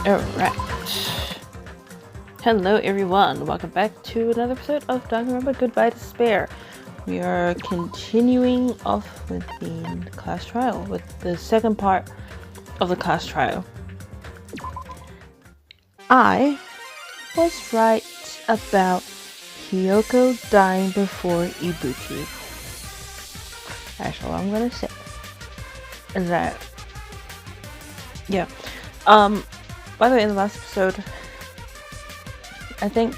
Alright. Hello everyone, welcome back to another episode of Danganronpa Goodbye Despair. We are continuing off with the class trial, with the second part of the class trial. I was right about Hiyoko dying before Ibuki. That's all I'm gonna say. Is that... yeah. By the way, in the last episode, I think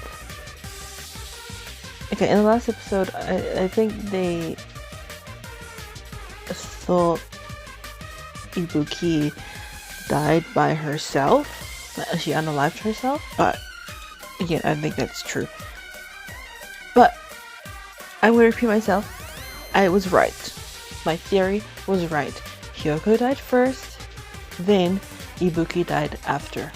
they thought Ibuki died by herself. She unalived herself, but again, I think that's true. But I'm gonna repeat myself. I was right. My theory was right. Hiyoko died first, then Ibuki died after.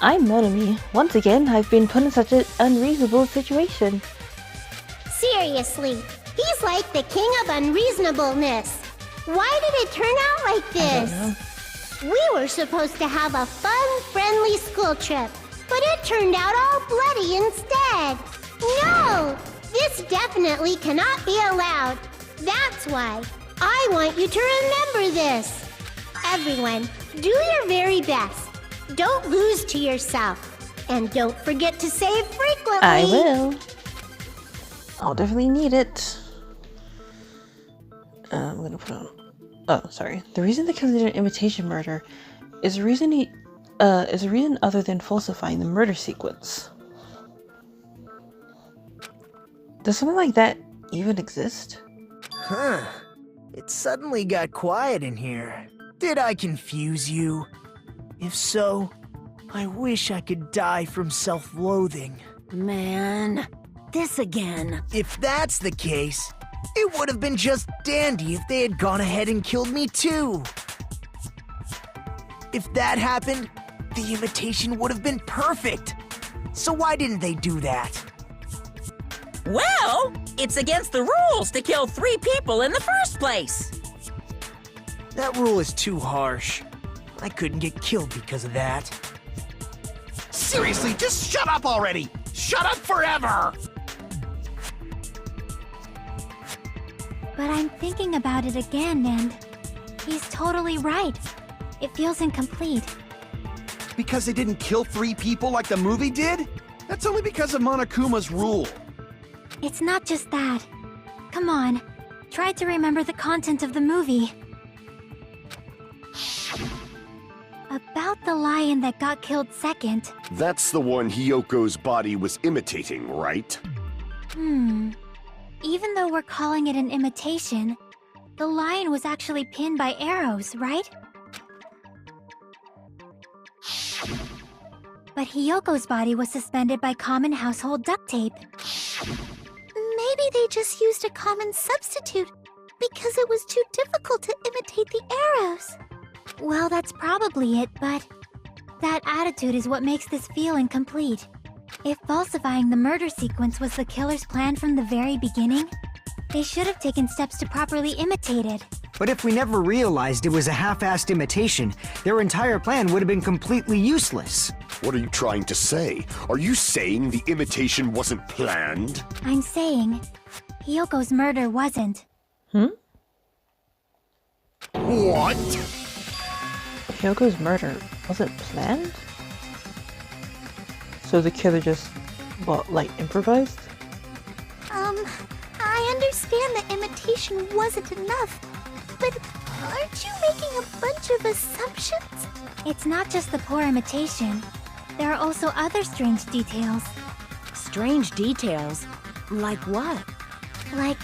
I'm Monomi. Once again, I've been put in such an unreasonable situation. Seriously, he's like the king of unreasonableness. Why did it turn out like this? I don't know. We were supposed to have a fun, friendly school trip, but it turned out all bloody instead. No! This definitely cannot be allowed. That's why I want you to remember this. Everyone, do your very best. Don't lose to yourself. And don't forget to save frequently. I will. I'll definitely need it. I'm gonna put on... oh, sorry. The reason the killer did an imitation murder is a reason other than falsifying the murder sequence. Does something like that even exist? Huh. It suddenly got quiet in here. Did I confuse you? If so, I wish I could die from self-loathing. Man, this again. If that's the case, it would have been just dandy if they had gone ahead and killed me too. If that happened, the imitation would have been perfect. So why didn't they do that? Well, it's against the rules to kill 3 people in the first place. That rule is too harsh. I couldn't get killed because of that. Seriously, just shut up already! Shut up forever! But I'm thinking about it again, and he's totally right. It feels incomplete. Because they didn't kill 3 people like the movie did? That's only because of Monokuma's rule. It's not just that. Come on, try to remember the content of the movie. About the lion that got killed second. That's the one Hiyoko's body was imitating, right? Even though we're calling it an imitation, the lion was actually pinned by arrows, right? But Hiyoko's body was suspended by common household duct tape. Maybe they just used a common substitute because it was too difficult to imitate the arrows. Well, that's probably it, but that attitude is what makes this feel incomplete. If falsifying the murder sequence was the killer's plan from the very beginning, they should have taken steps to properly imitate it. But if we never realized it was a half-assed imitation, their entire plan would have been completely useless. What are you trying to say? Are you saying the imitation wasn't planned? I'm saying, Hiyoko's murder wasn't. What? Hyoko's murder wasn't planned? So the killer just, improvised? I understand that imitation wasn't enough, but aren't you making a bunch of assumptions? It's not just the poor imitation. There are also other strange details. Strange details? Like what? Like,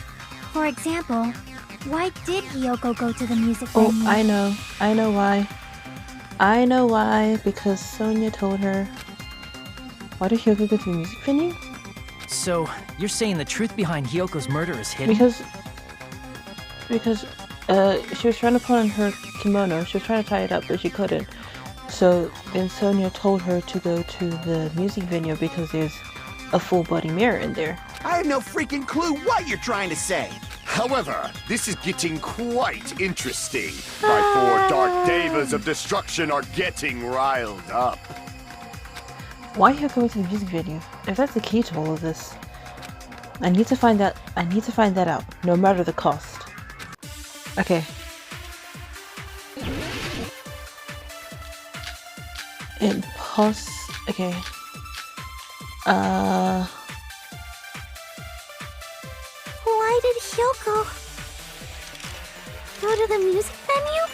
for example, why did Hiyoko go to the music venue? Oh, I know why. I know why, because Sonia told her. Why did Hiyoko go to the music venue? So, you're saying the truth behind Hiyoko's murder is hidden? Because she was trying to put on her kimono, she was trying to tie it up, but she couldn't. So then Sonia told her to go to the music venue because there's a full body mirror in there. I have no freaking clue what you're trying to say. However, this is getting quite interesting. My 4 dark devas of destruction are getting riled up. Why are you going to the music video? If that's the key to all of this, I need to find that. I need to find that out, no matter the cost. Okay. Okay. Why did Hyoko go to the music venue?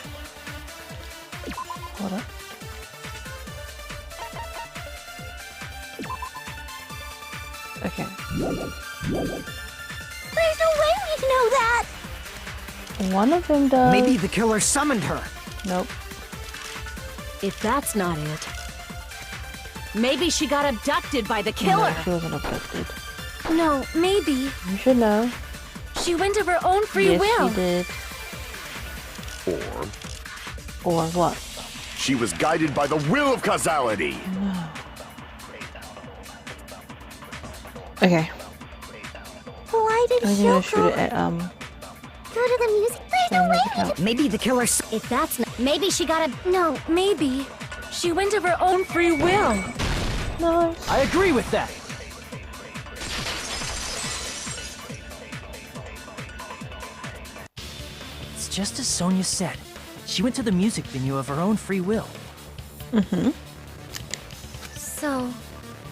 Hold up. Okay. There's no way we'd know that! One of them does. Maybe the killer summoned her. Nope. If that's not it, maybe she got abducted by the killer. No, she wasn't abducted. No, maybe. You should know. She went of her own free will. Yes, she did. Or what? She was guided by the will of causality. Okay. Why did I'm gonna shoot Hyoko it at go to the music? There's no way. Maybe the killer. If that's not, maybe she got a. No, maybe she went of her own free will. Nice. I agree with that. It's just as Sonia said. She went to the music venue of her own free will. Mm-hmm. So,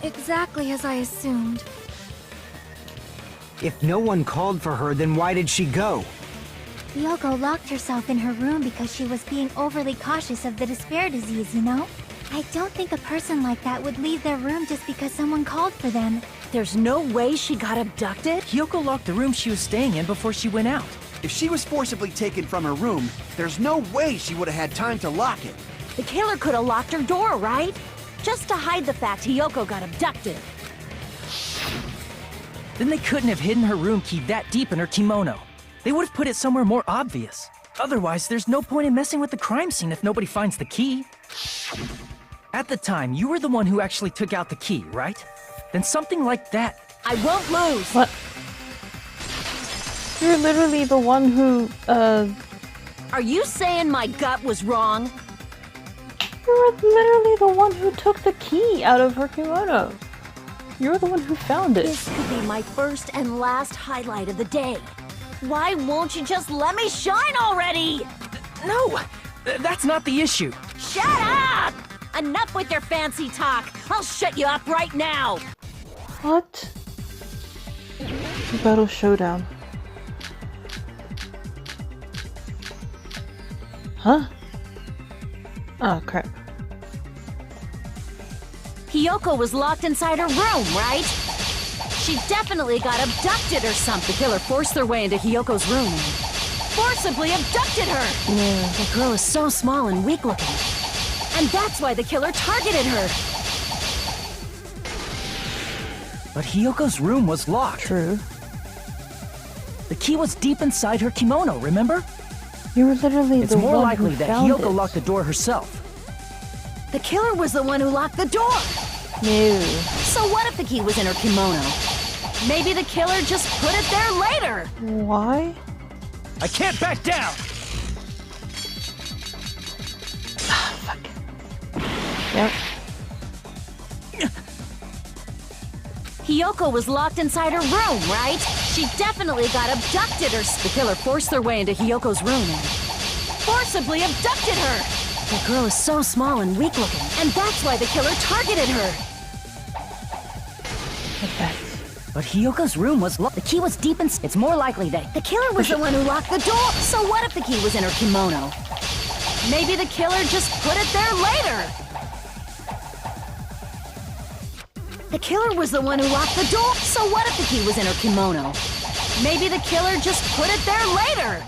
exactly as I assumed. If no one called for her, then why did she go? Hyoko locked herself in her room because she was being overly cautious of the despair disease, you know? I don't think a person like that would leave their room just because someone called for them. There's no way she got abducted? Hyoko locked the room she was staying in before she went out. If she was forcibly taken from her room, there's no way she would have had time to lock it. The killer could have locked her door, right? Just to hide the fact Hyoko got abducted. Then they couldn't have hidden her room key that deep in her kimono. They would have put it somewhere more obvious. Otherwise, there's no point in messing with the crime scene if nobody finds the key. At the time, you were the one who actually took out the key, right? Then something like that. I won't lose! What? You're literally the one who, Are you saying my gut was wrong? You're literally the one who took the key out of her kimono. You're the one who found it. This could be my first and last highlight of the day. Why won't you just let me shine already? No! That's not the issue. Shut up! Enough with your fancy talk. I'll shut you up right now. What? Battle Showdown. Huh? Oh, crap. Hyoko was locked inside her room, right? She definitely got abducted or something. The killer forced their way into Hyoko's room and forcibly abducted her. Yeah. The girl is so small and weak looking. And that's why the killer targeted her. But Hyoko's room was locked. True. The key was deep inside her kimono, remember? You were literally It's the more one likely who that found Hyoko it. locked the door herself. The killer was the one who locked the door. No. So what if the key was in her kimono? Maybe the killer just put it there later. Why? I can't back down! Yep. Hyoko was locked inside her room, right? She definitely got abducted or the killer forced their way into Hyoko's room and forcibly abducted her. The girl is so small and weak looking, and that's why the killer targeted her. But Hyoko's room was locked. The key was deep in... It's more likely that the killer was the one who locked the door. So what if the key was in her kimono? Maybe the killer just put it there later. The killer was the one who locked the door. So what if the key was in her kimono? Maybe the killer just put it there later.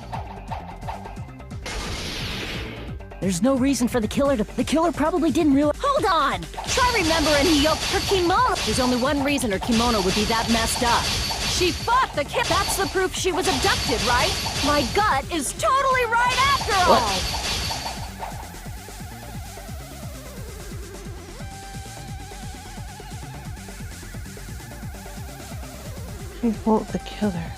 There's no reason for the killer to... The killer probably didn't realize... Hold on! Try remembering her kimono. There's only one reason her kimono would be that messed up. She fought the killer. That's the proof she was abducted, right? My gut is totally right after all. She fought the killer.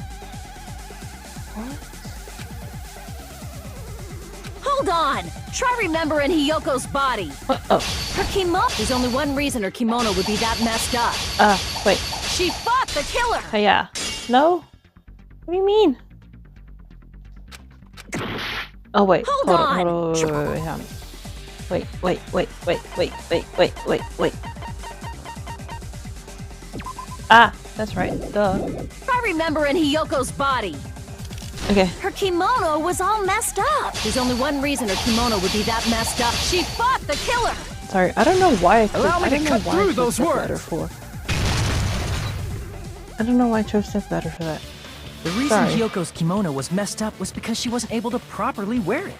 Hold on! Try remembering Hiyoko's body. Oh. Her kimono. There's only one reason her kimono would be that messed up. Wait. She fought the killer! Yeah. No? What do you mean? Oh, wait. Hold on. Wait. Ah, that's right. Duh. Try remembering Hiyoko's body. Okay. Her kimono was all messed up. There's only one reason her kimono would be that messed up. She fought the killer! Sorry, I don't know why I Allow me to cut through those words. I don't know why I chose step ladder for that. The reason Hiyoko's kimono was messed up was because she wasn't able to properly wear it.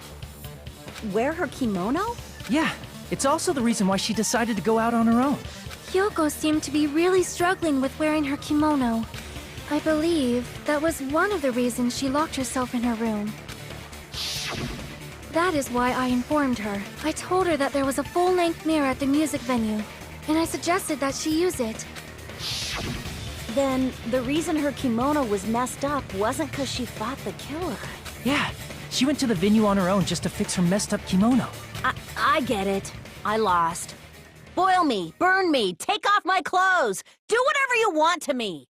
Wear her kimono? Yeah, it's also the reason why she decided to go out on her own. Hyoko seemed to be really struggling with wearing her kimono. I believe that was one of the reasons she locked herself in her room. That is why I informed her. I told her that there was a full-length mirror at the music venue, and I suggested that she use it. Then, the reason her kimono was messed up wasn't because she fought the killer. Yeah, she went to the venue on her own just to fix her messed up kimono. I get it. I lost. Boil me, burn me, take off my clothes, do whatever you want to me.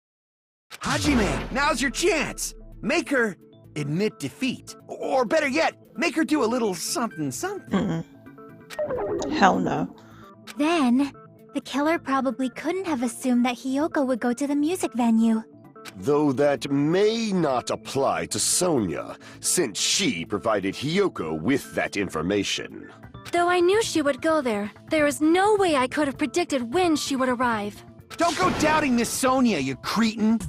Hajime, now's your chance. Make her admit defeat. Or better yet, make her do a little something. Hell no. Then, the killer probably couldn't have assumed that Hyoko would go to the music venue. Though that may not apply to Sonia, since she provided Hiyoko with that information. Though I knew she would go there, there is no way I could have predicted when she would arrive. Don't go doubting Miss Sonia, you cretin.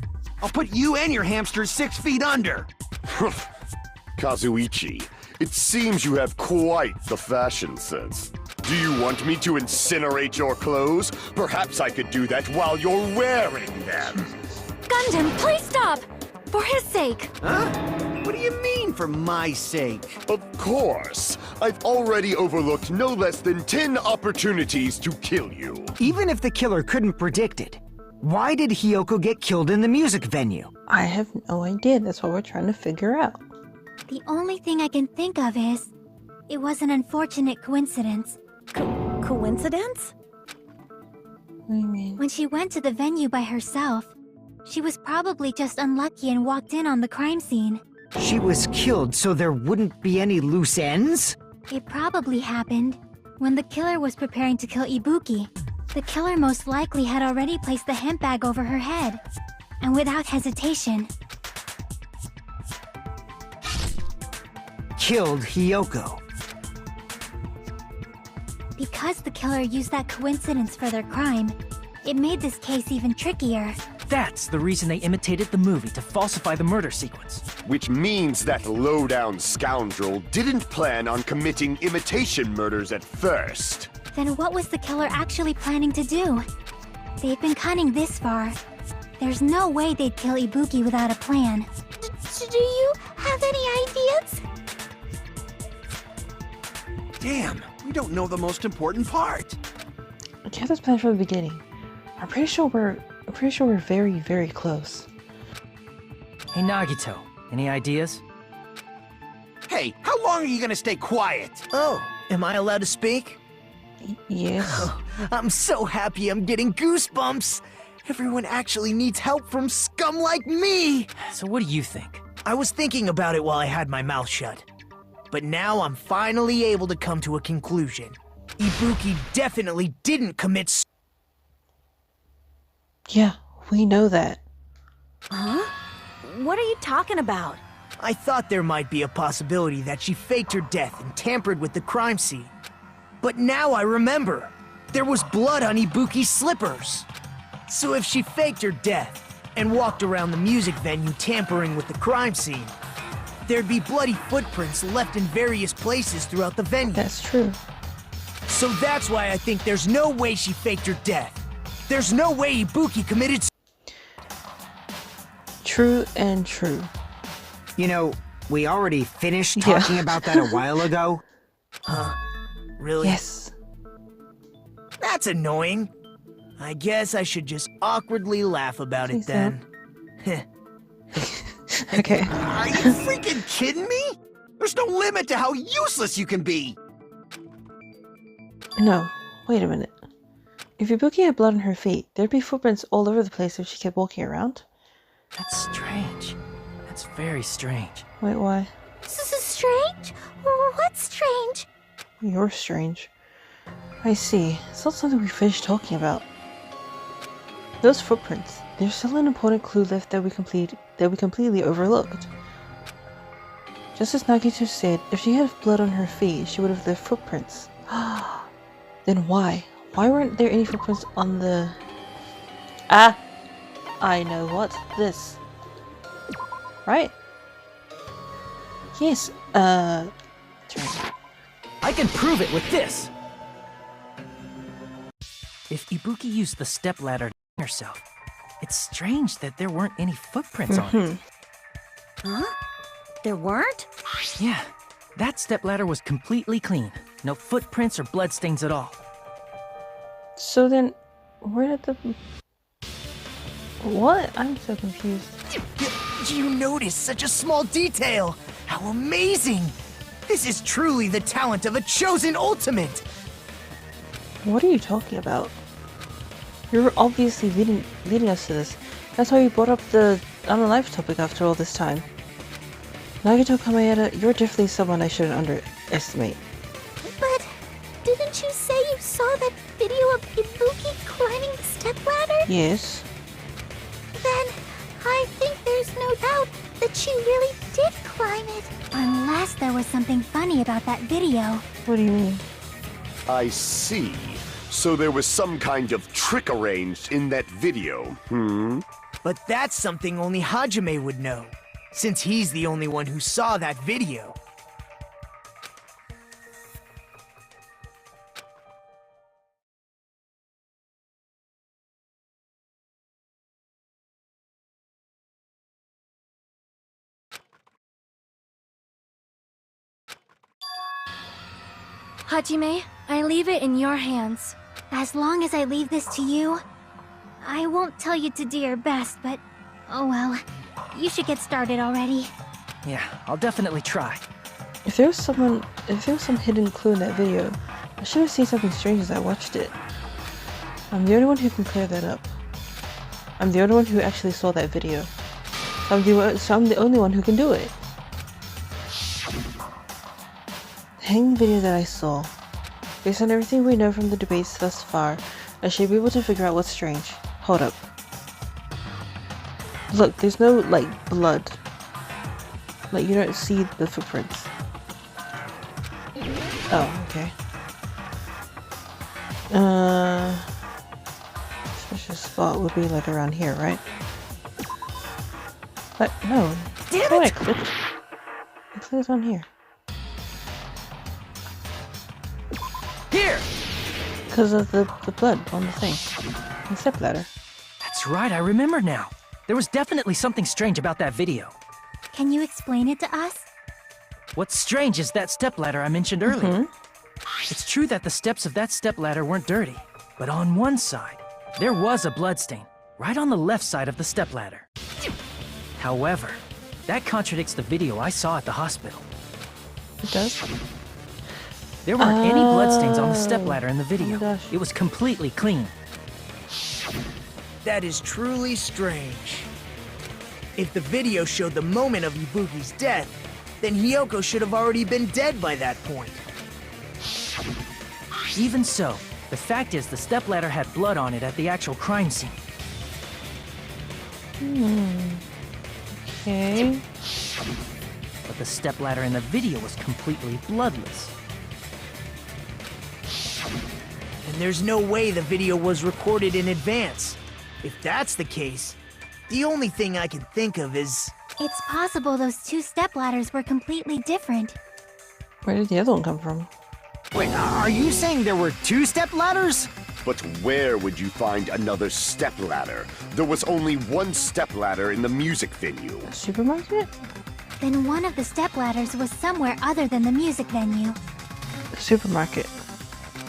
I'll put you and your hamsters 6 feet under. Kazuichi, it seems you have quite the fashion sense. Do you want me to incinerate your clothes? Perhaps I could do that while you're wearing them. Gundam, please stop! For his sake! Huh? What do you mean, for my sake? Of course. I've already overlooked no less than 10 opportunities to kill you. Even if the killer couldn't predict it, why did Hyoko get killed in the music venue? I have no idea. That's what we're trying to figure out. The only thing I can think of is, it was an unfortunate coincidence. Coincidence? What do you mean? When she went to the venue by herself, she was probably just unlucky and walked in on the crime scene. She was killed so there wouldn't be any loose ends? It probably happened when the killer was preparing to kill Ibuki. The killer most likely had already placed the hemp bag over her head, and without hesitation, killed Hyoko. Because the killer used that coincidence for their crime, it made this case even trickier. That's the reason they imitated the movie to falsify the murder sequence. Which means that low-down scoundrel didn't plan on committing imitation murders at first. Then what was the killer actually planning to do? They've been cunning this far. There's no way they'd kill Ibuki without a plan. Do you have any ideas? Damn, we don't know the most important part. Okay, have this plan from the beginning. I'm pretty sure we're very, very close. Hey Nagito, any ideas? Hey, how long are you gonna stay quiet? Oh, am I allowed to speak? Yes. I'm so happy I'm getting goosebumps. Everyone actually needs help from scum like me. So what do you think? I was thinking about it while I had my mouth shut. But now I'm finally able to come to a conclusion. Ibuki definitely didn't commit Yeah, we know that. Huh? What are you talking about? I thought there might be a possibility that she faked her death and tampered with the crime scene. But now I remember. There was blood on Ibuki's slippers. So if she faked her death and walked around the music venue tampering with the crime scene, there'd be bloody footprints left in various places throughout the venue. That's true. So that's why I think there's no way she faked her death. There's no way Ibuki committed... True and true. You know, we already finished talking about that a while ago. Huh? Really? Yes. That's annoying. I guess I should just awkwardly laugh about it then. Okay. Are you freaking kidding me? There's no limit to how useless you can be! No, wait a minute. If Ibuki had blood on her feet, there'd be footprints all over the place if she kept walking around. That's strange. That's very strange. Wait, why? This is strange? What's strange? You're strange. I see. It's not something we finished talking about. Those footprints. There's still an important clue left that we completely overlooked. Just as Nagito said, if she had blood on her feet, she would have left footprints. Then why? Why weren't there any footprints on the... Ah! I know what. This. Right? Yes, I can prove it with this! If Ibuki used the stepladder to hang herself, it's strange that there weren't any footprints on it. Huh? There weren't? Yeah, that stepladder was completely clean. No footprints or bloodstains at all. So then, where did the... What? I'm so confused. You noticed such a small detail! How amazing! This is truly the talent of a chosen ultimate! What are you talking about? You're obviously leading us to this. That's why we brought up the unalive topic after all this time. Nagito Kamayeda, you're definitely someone I shouldn't underestimate. But didn't you say you saw that video of Ibuki climbing the stepladder? Yes. Then I think there's no doubt that she really did climb it. Unless there was something funny about that video. What do you mean? I see. So there was some kind of trick arranged in that video, But that's something only Hajime would know, since he's the only one who saw that video. Hajime, I leave it in your hands. As long as I leave this to you, I won't tell you to do your best, but oh well. You should get started already. Yeah, I'll definitely try. If there was some hidden clue in that video, I should have seen something strange as I watched it. I'm the only one who can clear that up. I'm the only one who actually saw that video. So I'm the only one who can do it. The hanging video that I saw. Based on everything we know from the debates thus far, I should be able to figure out what's strange. Hold up. Look, there's no, like, blood. Like, you don't see the footprints. Oh, okay. Special spot would be, like, around here, right? But, no. Damn it! I clicked on here. Here! Because of the blood on the thing. The stepladder. That's right, I remember now. There was definitely something strange about that video. Can you explain it to us? What's strange is that stepladder I mentioned earlier. It's true that the steps of that stepladder weren't dirty, but on one side, there was a bloodstain, right on the left side of the stepladder. However, that contradicts the video I saw at the hospital. It does? There weren't any bloodstains on the stepladder in the Oh video. my gosh. It was completely clean. That is truly strange. If the video showed the moment of Ibuki's death, then Hiyoko should have already been dead by that point. Even so, the fact is the stepladder had blood on it at the actual crime scene. Okay. But the stepladder in the video was completely bloodless. And there's no way the video was recorded in advance. If that's the case, the only thing I can think of is... It's possible those two stepladders were completely different. Where did the other one come from? Wait, are you saying there were two stepladders? But where would you find another stepladder? There was only one stepladder in the music venue. A supermarket? Then one of the stepladders was somewhere other than the music venue. A supermarket.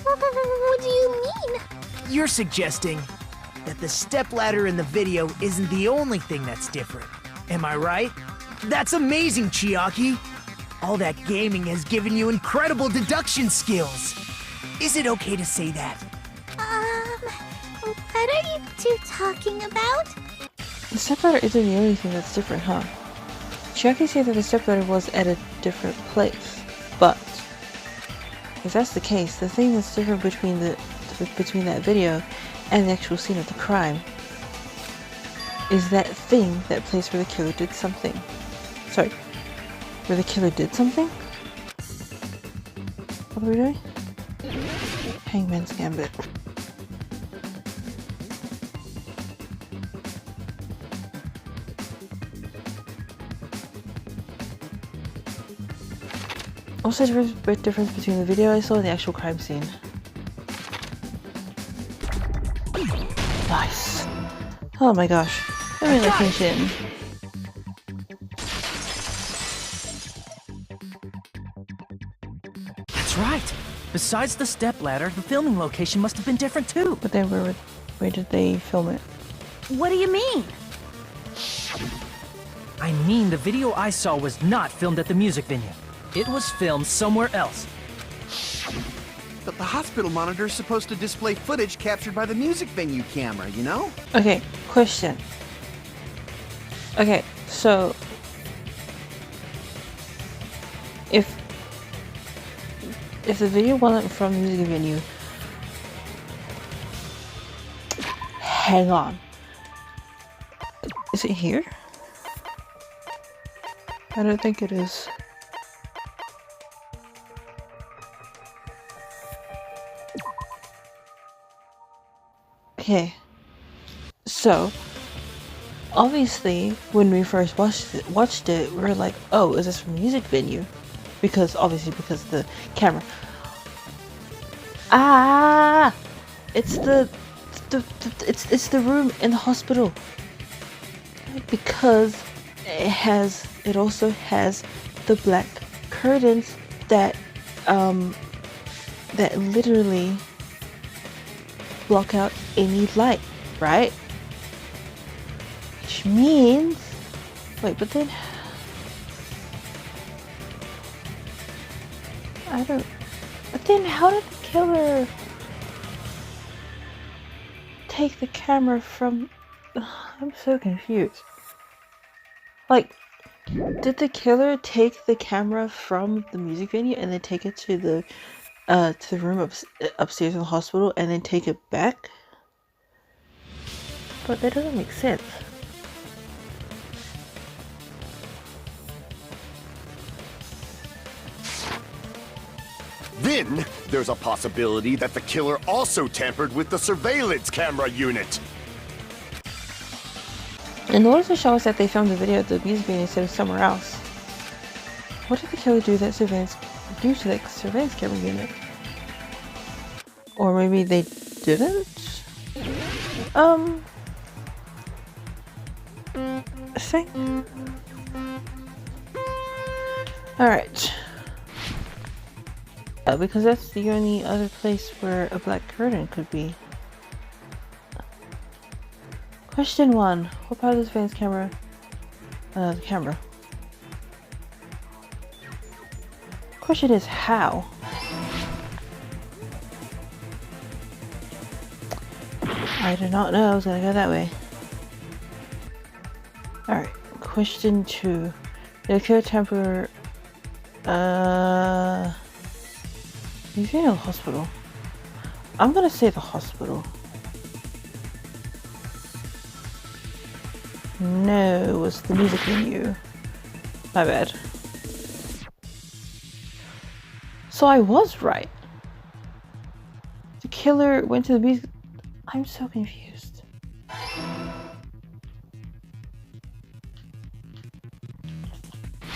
What do you mean? You're suggesting that the stepladder in the video isn't the only thing that's different. Am I right? That's amazing, Chiaki! All that gaming has given you incredible deduction skills. Is it okay to say that? What are you two talking about? The stepladder isn't the only thing that's different, huh? She actually said that the stepladder was at a different place, but if that's the case, the thing that's different between that video and the actual scene of the crime is that thing, that place where the killer did something. Sorry, where the killer did something? What are we doing? Hangman's Gambit. What's the difference between the video I saw and the actual crime scene? Nice. Oh my gosh. I'm in location. That's right. Besides the stepladder, the filming location must have been different too. But then where did they film it? What do you mean? I mean, the video I saw was not filmed at the music venue. It was filmed somewhere else. But the hospital monitor is supposed to display footage captured by the music venue camera, you know? Okay, question. Okay, so if the video wasn't from the music venue, hang on. Is it here? I don't think it is. Okay, so obviously when we first watched it, we were like, oh, is this from a music venue? Because the camera. Ah, it's it's the room in the hospital, because it also has the black curtains that literally block out any light, right? Which means, wait, but then how did the killer take the camera from? I'm so confused. Like, did the killer take the camera from the music venue and then take it to the room upstairs in the hospital and then take it back? But that doesn't make sense. Then, there's a possibility that the killer also tampered with the surveillance camera unit. In order to show us that they filmed the video at the music venue instead of somewhere else, what did the killer do to that surveillance camera unit? Or maybe they didn't? Thing? Alright. Because that's the only other place where a black curtain could be. Question 1. What part of this van's camera? The camera. Question is how? I do not know I was gonna go that way. Alright, question 2. Did the killer tamper he's in the hospital. I'm gonna say the hospital. No, it was the music venue. My bad. So I was right. The killer went to the music. I'm so confused.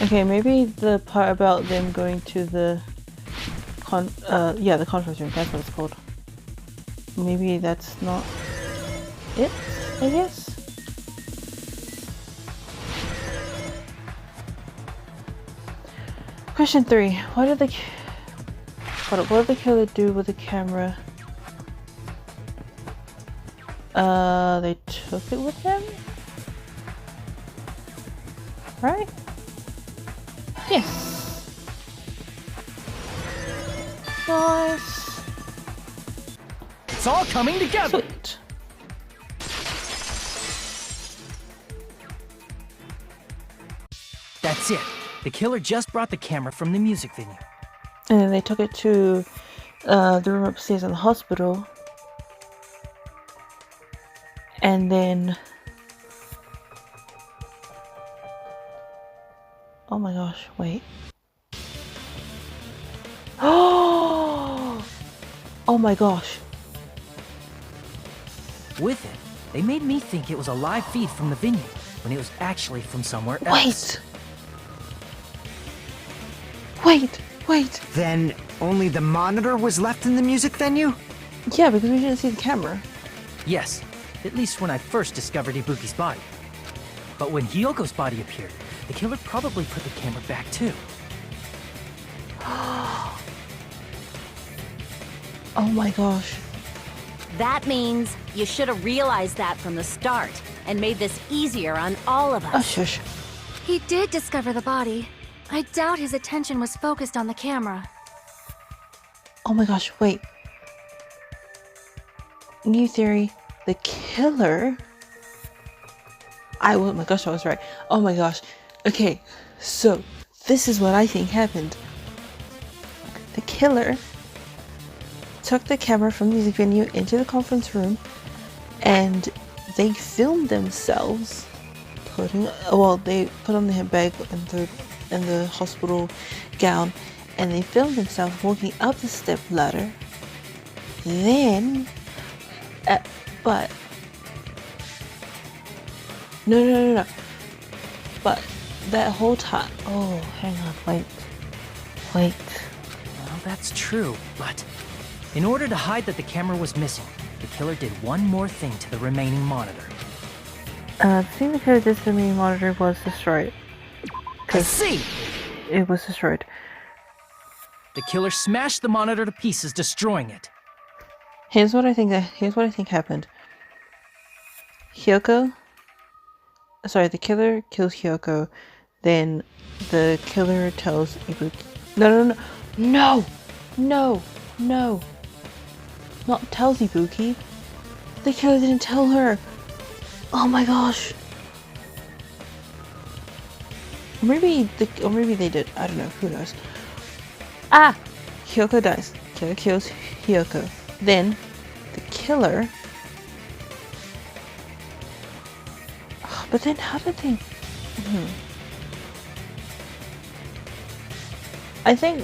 Okay, maybe the part about them going to the the conference room, that's what it's called. Maybe that's not it, I guess? Question 3. What did the killer do with the camera? They took it with them? Right? Yes. Nice. It's all coming together. Sweet. That's it. The killer just brought the camera from the music venue. And then they took it to the room upstairs in the hospital. And then... Oh my gosh, wait. Oh my gosh. With it, they made me think it was a live feed from the venue, when it was actually from somewhere else. Wait. Then only the monitor was left in the music venue? Yeah, because we didn't see the camera. Yes, at least when I first discovered Ibuki's body. But when Hyoko's body appeared, the killer probably put the camera back too. Oh my gosh. That means you should have realized that from the start and made this easier on all of us. Oh, shush. He did discover the body. I doubt his attention was focused on the camera. Oh my gosh, wait. New theory. The killer... Oh my gosh, I was right. Oh my gosh. Okay, so this is what I think happened. The killer took the camera from the music venue into the conference room and they filmed themselves they put on the handbag and the hospital gown and they filmed themselves walking up the step ladder. Then but no. But that whole time, oh, hang on, wait. Well, that's true, but in order to hide that the camera was missing, the killer did one more thing to the remaining monitor. The thing the killer did to the remaining monitor was destroyed. I see! It was destroyed. The killer smashed the monitor to pieces, destroying it. Here's what I think happened. The killer kills Hyoko, then the killer tells Ibuki. No. Not tells Ibuki. The killer didn't tell her. Oh my gosh. Or maybe they did. I don't know. Who knows? Hyoko dies. Killer kills Hyoko. Then the killer. But then how did they? I think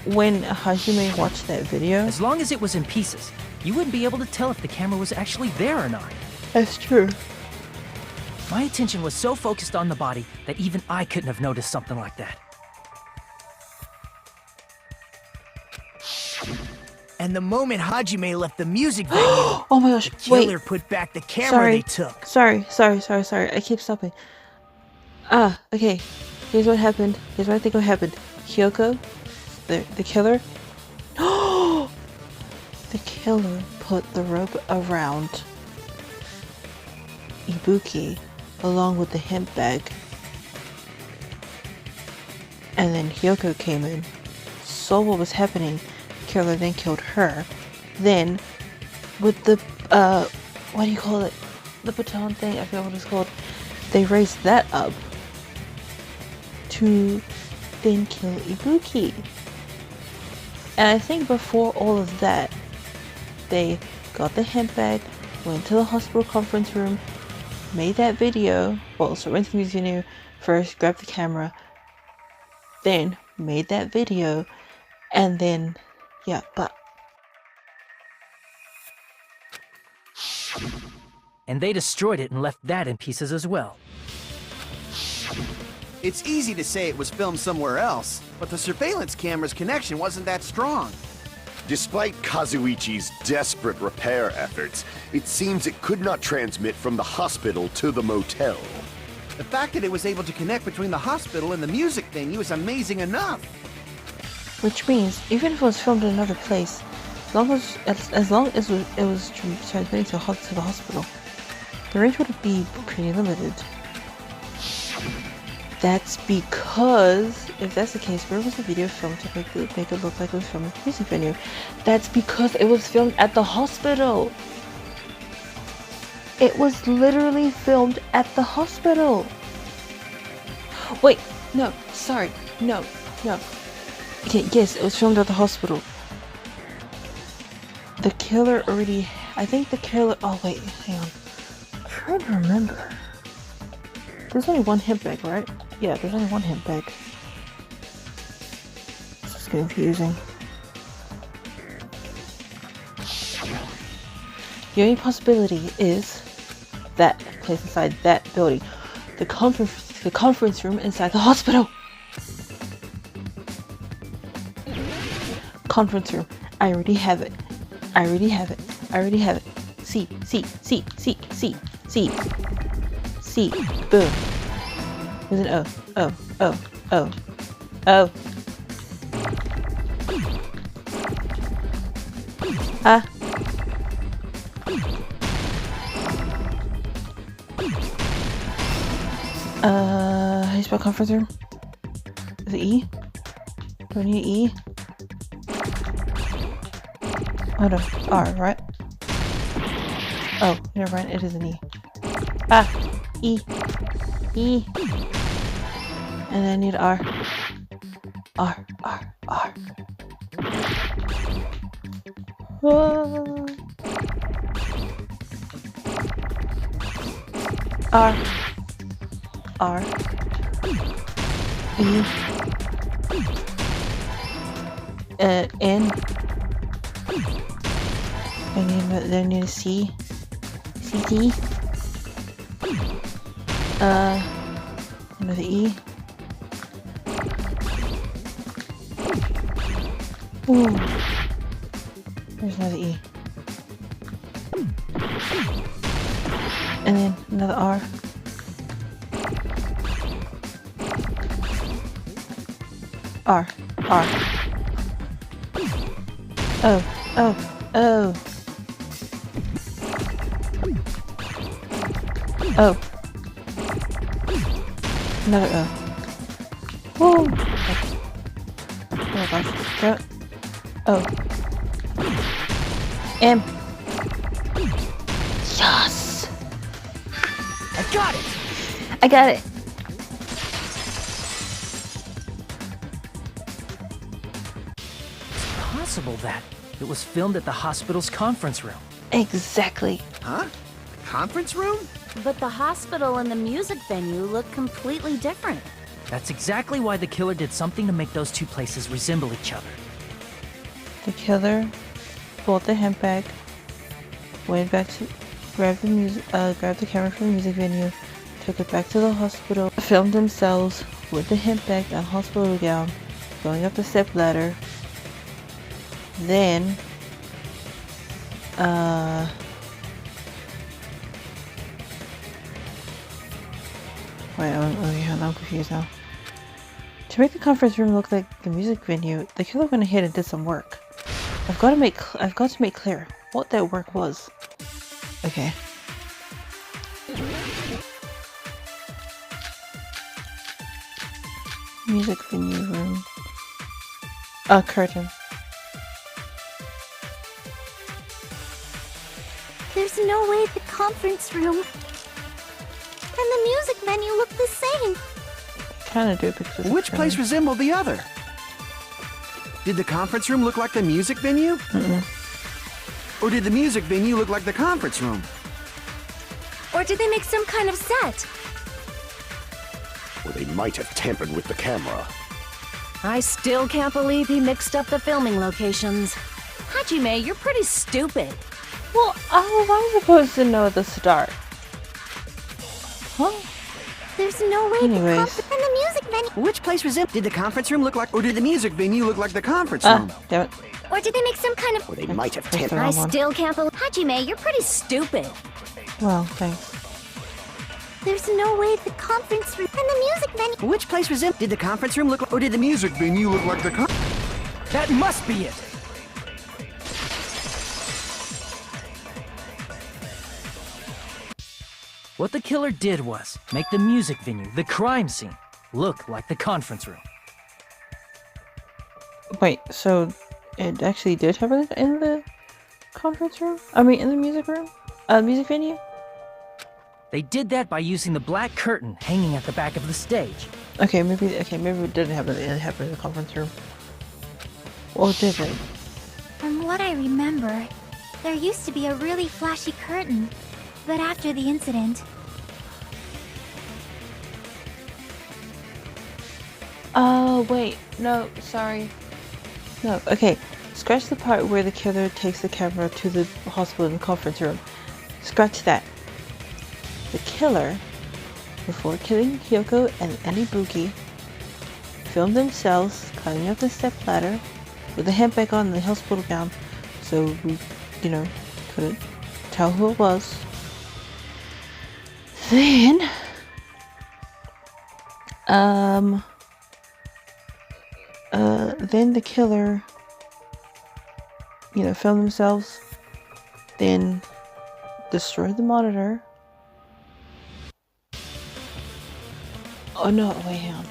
when Hajime watched that video. As long as it was in pieces, you wouldn't be able to tell if the camera was actually there or not. That's true. My attention was so focused on the body that even I couldn't have noticed something like that. And the moment Hajime left the music venue, oh my gosh, the killer put back the camera they took. Sorry. I keep stopping. Okay. Here's what happened. Here's what I think what happened. Hyoko, the killer. The killer put the rope around Ibuki along with the hemp bag. And then Hyoko came in, saw what was happening. Killer then killed her. Then with the what do you call it? The baton thing, I forgot what it's called. They raised that up to then kill Ibuki. And I think before all of that, they got the hemp bag, went to the hospital conference room, made that video. Well, so went to the music venue first, grabbed the camera, then made that video, and then yeah, but. And they destroyed it and left that in pieces as well. It's easy to say it was filmed somewhere else, but the surveillance camera's connection wasn't that strong. Despite Kazuichi's desperate repair efforts, it seems it could not transmit from the hospital to the motel. The fact that it was able to connect between the hospital and the music venue is amazing enough. Which means, even if it was filmed in another place, as long as it was transmitting to the hospital, the range would be pretty limited. That's because, if that's the case, where was the video filmed to make it look like it was filmed at the music venue? That's because it was filmed at the hospital. It was literally filmed at the hospital. Wait, no, sorry, no. Okay, yes, it was filmed at the hospital. The killer already, I think the killer, oh wait, hang on. I'm trying to remember. There's only one hint bag, right? Yeah, there's only one hint bag. This is confusing. The only possibility is that place inside that building. The conference room inside the hospital. Conference room. I already have it. C. Boom. There's an O. Ah. How do you spell conference room? Is it E? Do I need E? Oh no, R, right? Oh, never mind, it is an E. Ah! E. And then I need R. R. Whoa. R. E. N. I need a C. C. Another E. Ooh. There's another E. And then another R. R. O. Another O. Whoa. Oh gosh. Go. O. M. Yes! I got it! It's possible that it was filmed at the hospital's conference room. Exactly. Huh? Conference room? But the hospital and the music venue look completely different. That's exactly why the killer did something to make those two places resemble each other. The killer pulled the hemp bag, went back to grab the camera from the music venue, took it back to the hospital, filmed themselves with the hemp bag and hospital gown, going up the step ladder. Then, wait, I'm confused now. To make the conference room look like the music venue, the killer went ahead and did some work. I've got to make clear what that work was. Okay. Music venue room. A curtain. There's no way the conference room and the music venue look the same. Kind of do because it's Which place resembled the other? Did the conference room look like the music venue? Mm-mm. Or did the music venue look like the conference room? Or did they make some kind of set? Or they might have tampered with the camera. I still can't believe he mixed up the filming locations. Hajime, you're pretty stupid. Well, how was I supposed to know at the start? Huh? There's no way Anyways. the conference and the music venue. Which place resembled? Did the conference room look like, or did the music venue look like the conference room? Damn it. Or did they make some kind of... Or they might have That's the tampered. wrong I one. still can't believe... Hajime, you're pretty stupid. Well, thanks. There's no way the conference room and the music venue. Which place resembled? Did the conference room look like, or did the music venue look like the That must be it! What the killer did was make the music venue the crime scene. look like the conference room. Wait, so it actually did happen in the conference room? I mean, in the music room? Music venue? They did that by using the black curtain hanging at the back of the stage. Okay, maybe it didn't happen. It happened in the conference room. Or did it? From what I remember, there used to be a really flashy curtain, but after the incident... Oh, wait. No, sorry. No, okay. Scratch the part where the killer takes the camera to the hospital in the conference room. Scratch that. The killer, before killing Kyoko and Anibuki, filmed themselves climbing up the step ladder with a handbag on and the hospital gown, so we, couldn't tell who it was. Then, then the killer, filmed themselves, then destroyed the monitor. Oh no, wait, hang on.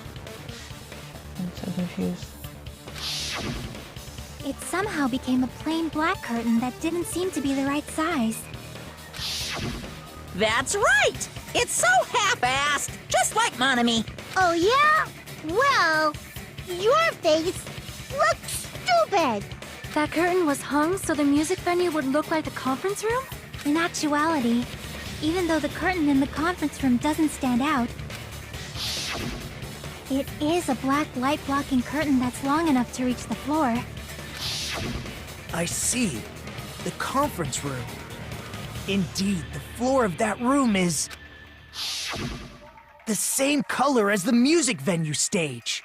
I'm so confused. It somehow became a plain black curtain that didn't seem to be the right size. That's right! It's so half-assed, just like Monami. Oh yeah? Well, your face looks stupid! That curtain was hung so the music venue would look like the conference room? In actuality, even though the curtain in the conference room doesn't stand out, it is a black light-blocking curtain that's long enough to reach the floor. I see. The conference room. Indeed, the floor of that room is... the same color as the music venue stage.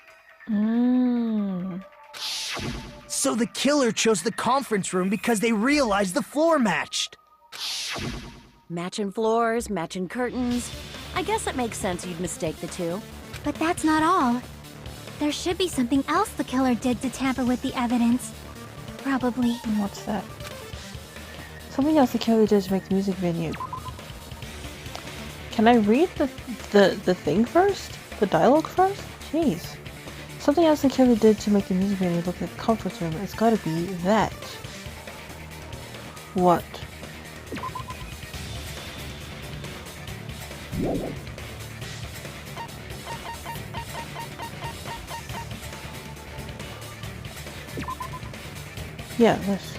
So the killer chose the conference room because they realized the floor matched. Matching floors, matching curtains. I guess it makes sense you'd mistake the two. But that's not all. There should be something else the killer did to tamper with the evidence. Probably. What's that? Something else the killer did to make the music venue. Can I read the thing first? The dialogue first? Jeez. Something else the killer did to make the music venue look like a conference room. It's gotta be that. What? Yeah, this.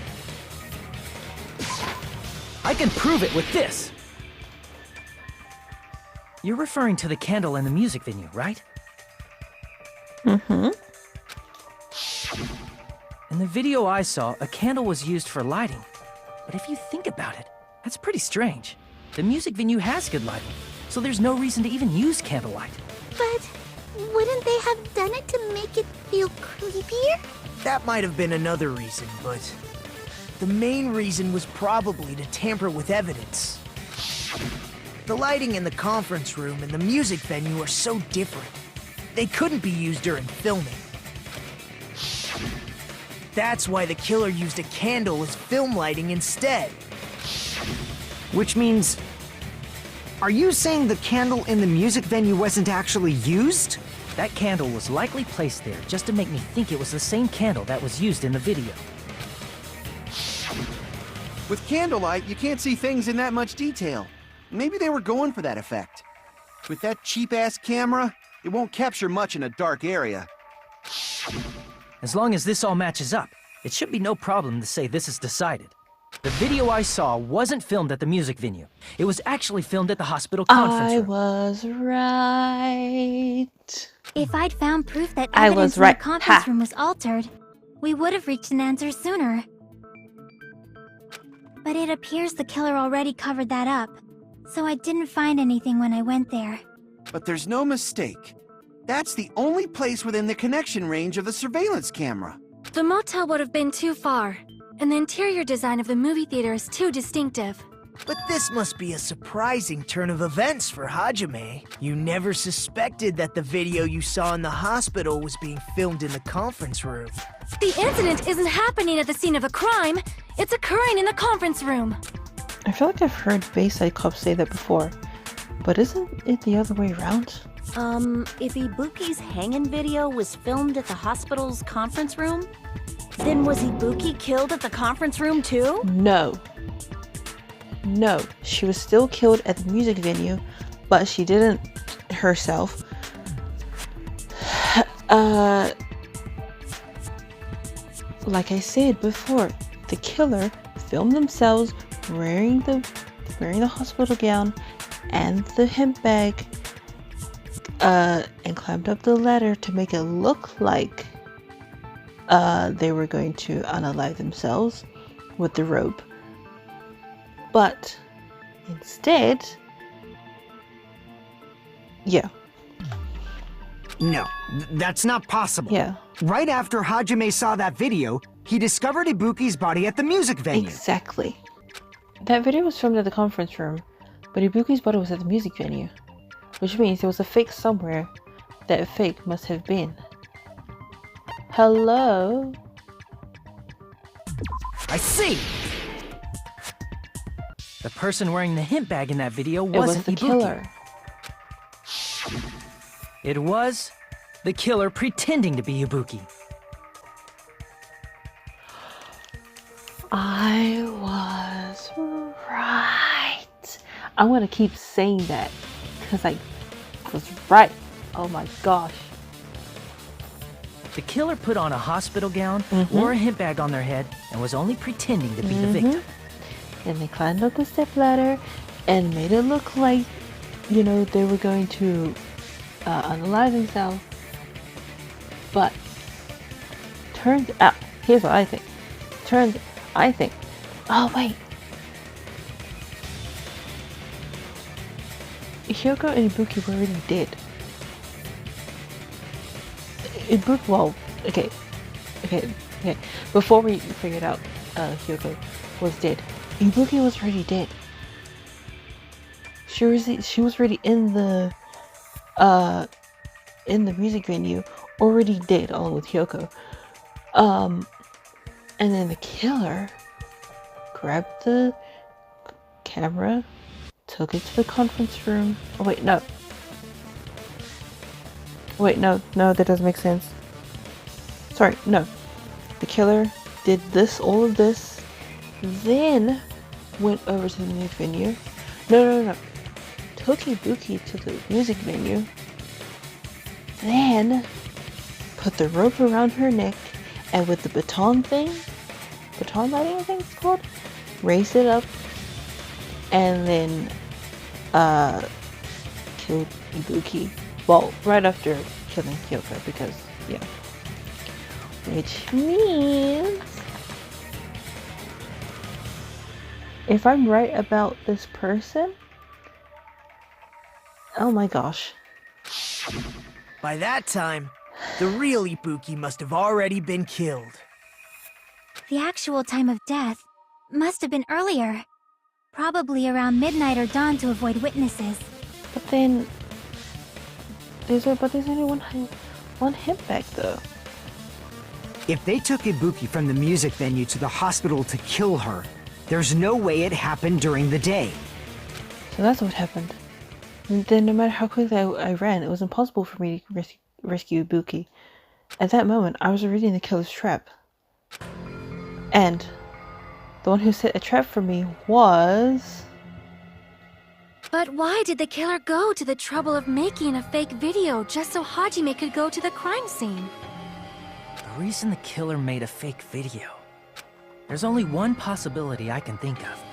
I can prove it with this! You're referring to the candle in the music venue, right? Mm-hmm. In the video I saw, a candle was used for lighting. But if you think about it, that's pretty strange. The music venue has good lighting, so there's no reason to even use candlelight. But wouldn't they have done it to make it feel creepier? That might have been another reason, but... the main reason was probably to tamper with evidence. The lighting in the conference room and the music venue are so different. They couldn't be used during filming. That's why the killer used a candle as film lighting instead. Which means... are you saying the candle in the music venue wasn't actually used? That candle was likely placed there just to make me think it was the same candle that was used in the video. With candlelight, you can't see things in that much detail. Maybe they were going for that effect. With that cheap-ass camera, it won't capture much in a dark area. As long as this all matches up, it should be no problem to say this is decided. The video I saw wasn't filmed at the music venue. It was actually filmed at the hospital conference room. I was right. If I'd found proof that I evidence was right. in the conference Ha. room was altered, we would have reached an answer sooner. But it appears the killer already covered that up, so I didn't find anything when I went there. But there's no mistake. That's the only place within the connection range of the surveillance camera. The motel would have been too far, and the interior design of the movie theater is too distinctive. But this must be a surprising turn of events for Hajime. You never suspected that the video you saw in the hospital was being filmed in the conference room. The incident isn't happening at the scene of a crime, it's occurring in the conference room. I feel like I've heard Bayside Cops say that before, but isn't it the other way around? If Ibuki's hanging video was filmed at the hospital's conference room, then was Ibuki killed at the conference room too? No. No, she was still killed at the music venue, but she didn't herself. Like I said before, the killer filmed themselves wearing the hospital gown and the hemp bag, and climbed up the ladder to make it look like they were going to unalive themselves with the rope. But instead, yeah. No, that's not possible. Yeah. Right after Hajime saw that video, he discovered Ibuki's body at the music venue. Exactly. That video was filmed at the conference room, but Ibuki's body was at the music venue, which means there was a fake somewhere that a fake must have been. Hello? I see! The person wearing the hemp bag in that video It was wasn't the Ibuki. killer. It was the killer pretending to be Ibuki. I was right. I'm gonna keep saying that because I was right. Oh my gosh. The killer put on a hospital gown, wore a hemp bag on their head, and was only pretending to be the victim. And they climbed up the step ladder and made it look like, you know, they were going to unalive themselves. But turns out, here's what I think. Oh wait. Hyoko and Ibuki were already dead. Ibuki, well, okay. Before we figured out Hyoko was dead, Ibuki was already dead. She was already in the music venue, already dead, along with Hyoko. And then the killer grabbed the camera, took it to the conference room. Oh wait, no. Wait, no, that doesn't make sense. Sorry, no. The killer did all of this, then went over to the music venue. No. Took Ibuki to the music venue, then put the rope around her neck, and with the baton lighting, I think it's called, raised it up, and then killed Ibuki. Well, right after killing Hyoko, because, yeah. Which means, if I'm right about this person, oh my gosh. By that time, the real Ibuki must have already been killed. The actual time of death must have been earlier. Probably around midnight or dawn to avoid witnesses. But then, there's only one hemp bag though. If they took Ibuki from the music venue to the hospital to kill her, there's no way it happened during the day. So that's what happened. And then no matter how quickly I ran, it was impossible for me to rescue Ibuki. At that moment, I was already in the killer's trap. And the one who set a trap for me was... But why did the killer go to the trouble of making a fake video just so Hajime could go to the crime scene? The reason the killer made a fake video. There's only one possibility I can think of.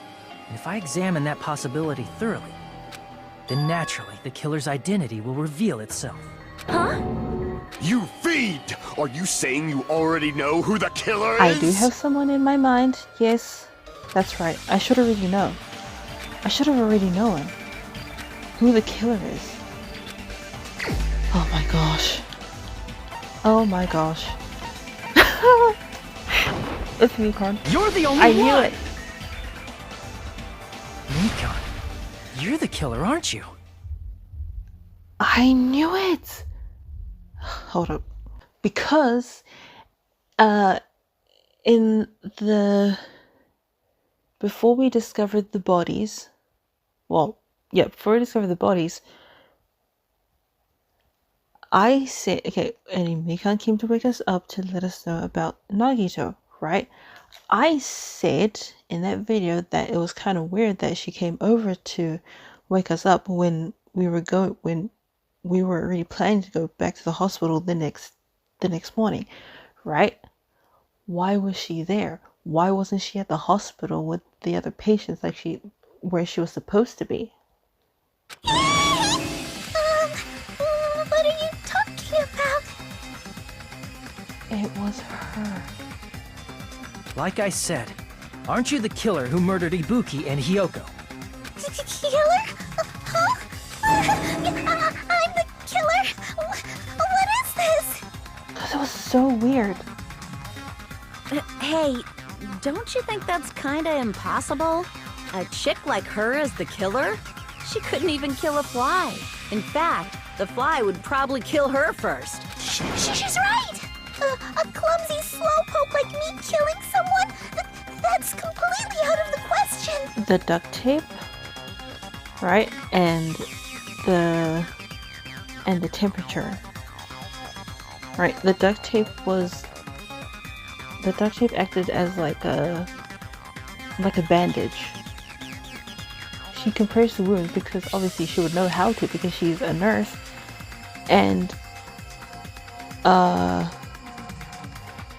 And if I examine that possibility thoroughly, then naturally the killer's identity will reveal itself. Huh? You fiend! Are you saying you already know who the killer is? I do have someone in my mind. Yes, that's right. I should already know. I should have already known who the killer is. Oh my gosh. Oh my gosh. It's Nikon. You're the only I one! knew it. Nikon, you're the killer, aren't you? I knew it. Hold up. Because before we discovered the bodies, before we discovered the bodies, I said, okay, and Mikan came to wake us up to let us know about Nagito, right? I said in that video that it was kind of weird that she came over to wake us up when we were already planning to go back to the hospital the next morning, right? Why was she there? Why wasn't she at the hospital with the other patients where she was supposed to be? What are you talking about? It was her. Like I said, aren't you the killer who murdered Ibuki and Hyoko? Killer? Huh? I'm the killer? What is this? Because it was so weird. Hey, don't you think that's kinda impossible? A chick like her as the killer? She couldn't even kill a fly. In fact, the fly would probably kill her first. She's right! A clumsy slowpoke like me killing someone? That's completely out of the question! The duct tape, right? And the temperature. Right, the duct tape acted as like a bandage. She compressed the wound because obviously she would know how to because she's a nurse. And